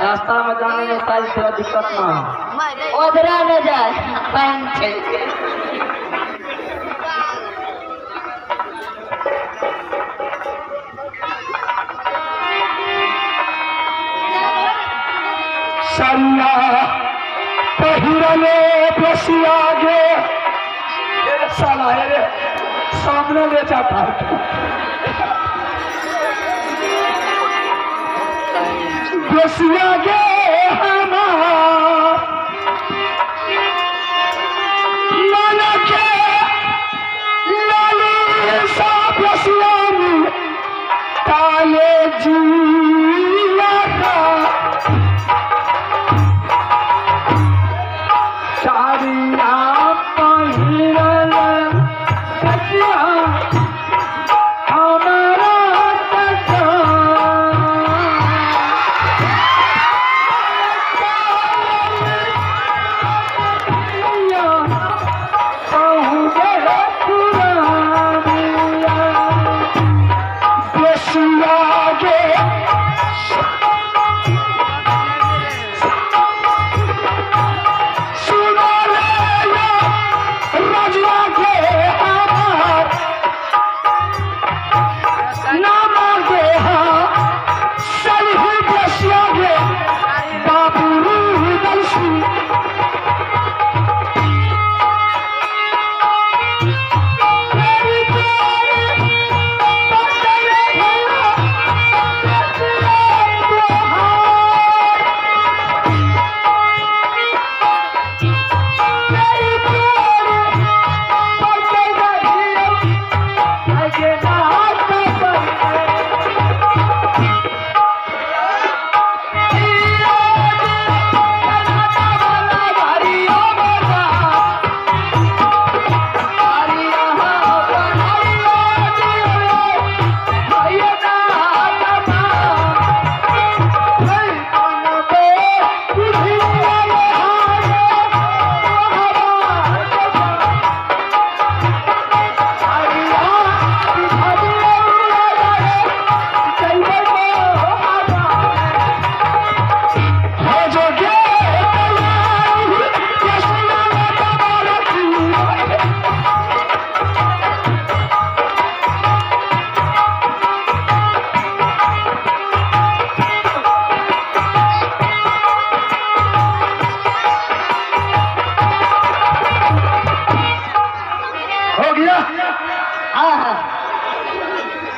रास्ता में जाने में सारी थोड़ा दिक्कत ना हो। ओधरा न जाए पाइन छे सरिया पहिरले बसिया गे साला रे सामने ले जाता है। बसिया गे मन के लाली सा बसिया काले जिया सारिया पहिरल बसिया हमारा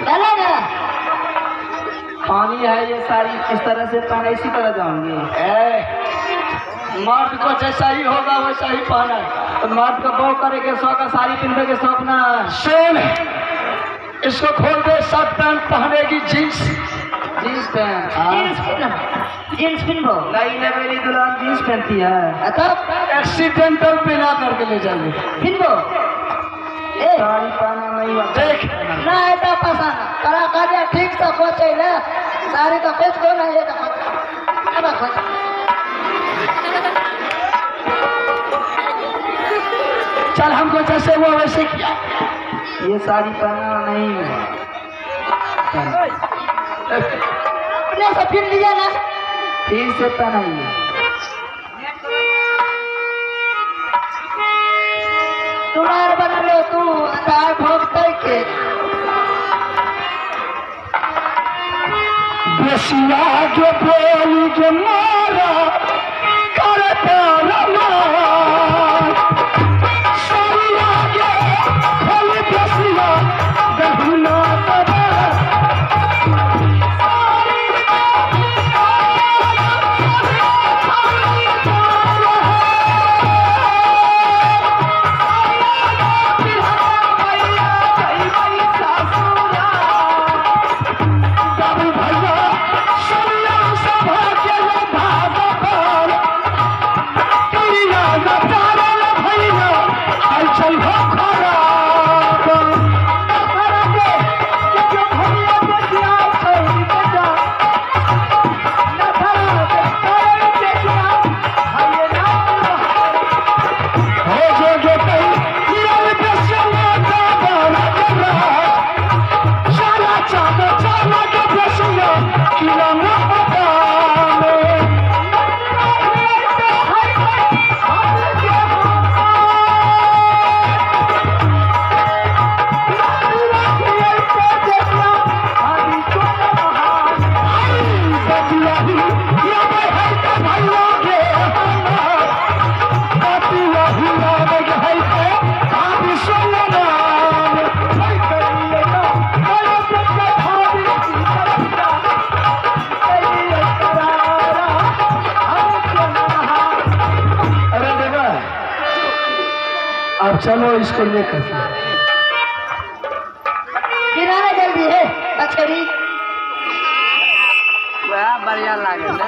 चला ना। पानी है ये सारी किस तरह से पहना इसी तरह जाऊंगी। मर्द को जैसा ही होगा वैसा ही पहना है। तो मर्द को बो करे के शौक है, साड़ी पहनने के शौक ना। सुन, इसको खोल दे, शर्ट पैंट पहनेगी, जींस जींस पैंट। जींस पिन्हो। नहीं नहीं, मेरी दुल्हन जींस पहनती है। तब एक्सीडेंटल पहना करके ले जाएंगे। पिन्हो। ए साड़ी पहना नहीं आता। देख ना ऐसा पसंद करा कर ठीक से खोचे ले। सारी का खोज को ना ये अब खोज। चल, हमको जैसे हुआ वैसे किया। ये साड़ी पहना नहीं। अपने से फिर लिया ना। फिर से पहनाइए। तुम्हारे बना लो तू अंधार भोगते के। बेसिया जो बोली जो मारा करता रमा सोनिया के खोली बेसिया गहना तबा अब चलो इसको लेकर किनारे जल्दी है अक्षरी। वह बढ़िया लागे ना।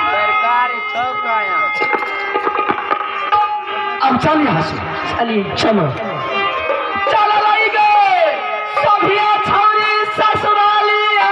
सरकारी चौक आया। अब चल यहाँ से, चलिए चलो। चलो लाई गए सभिया छौरी ससुरालिया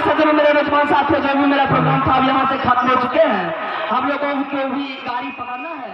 सज्जनों, मेरे मेजबान साथियों, जो भी मेरा प्रोग्राम था अब यहाँ से खत्म हो चुके हैं। हम लोगों को भी गाड़ी पकड़ना है।